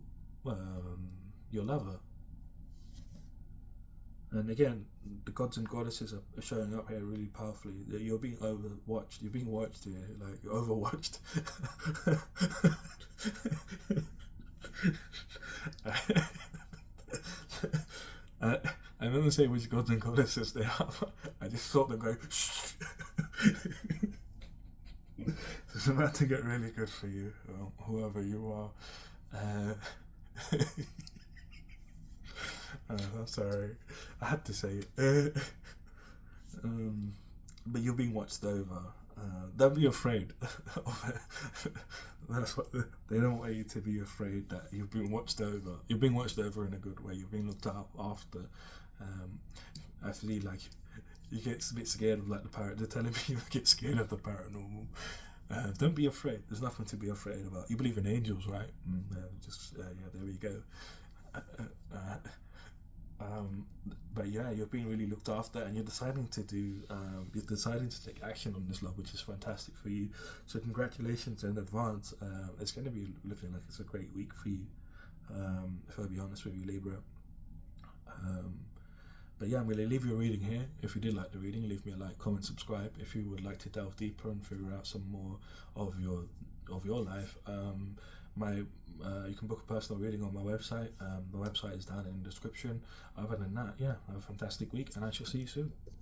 lover. And again, the gods and goddesses are showing up here really powerfully. You're being overwatched. You're being watched here. Like, you're overwatched. I didn't say which gods and goddesses they are. I just saw them go, shh. It's about to get really good for you, whoever you are. I'm sorry, I had to say it. But you're being watched over. Don't be afraid of it. That's what they don't want you to be afraid that you've been watched over. You're being watched over in a good way. You're being looked after. I feel like you get a bit scared of like the parrot. They're telling me you get scared of the paranormal. Don't be afraid. There's nothing to be afraid about. You believe in angels, right? There we go. But yeah, you're being really looked after, and you're deciding to take action on this love, which is fantastic for you. So congratulations in advance. It's going to be looking like it's a great week for you, if I'll be honest with you, Libra. But yeah, I'm going to leave you a reading here. If you did like the reading, leave me a like, comment, subscribe. If you would like to delve deeper and figure out some more of your life, you can book a personal reading on my website. The website is down in the description. Other than that, yeah, have a fantastic week, and I shall see you soon.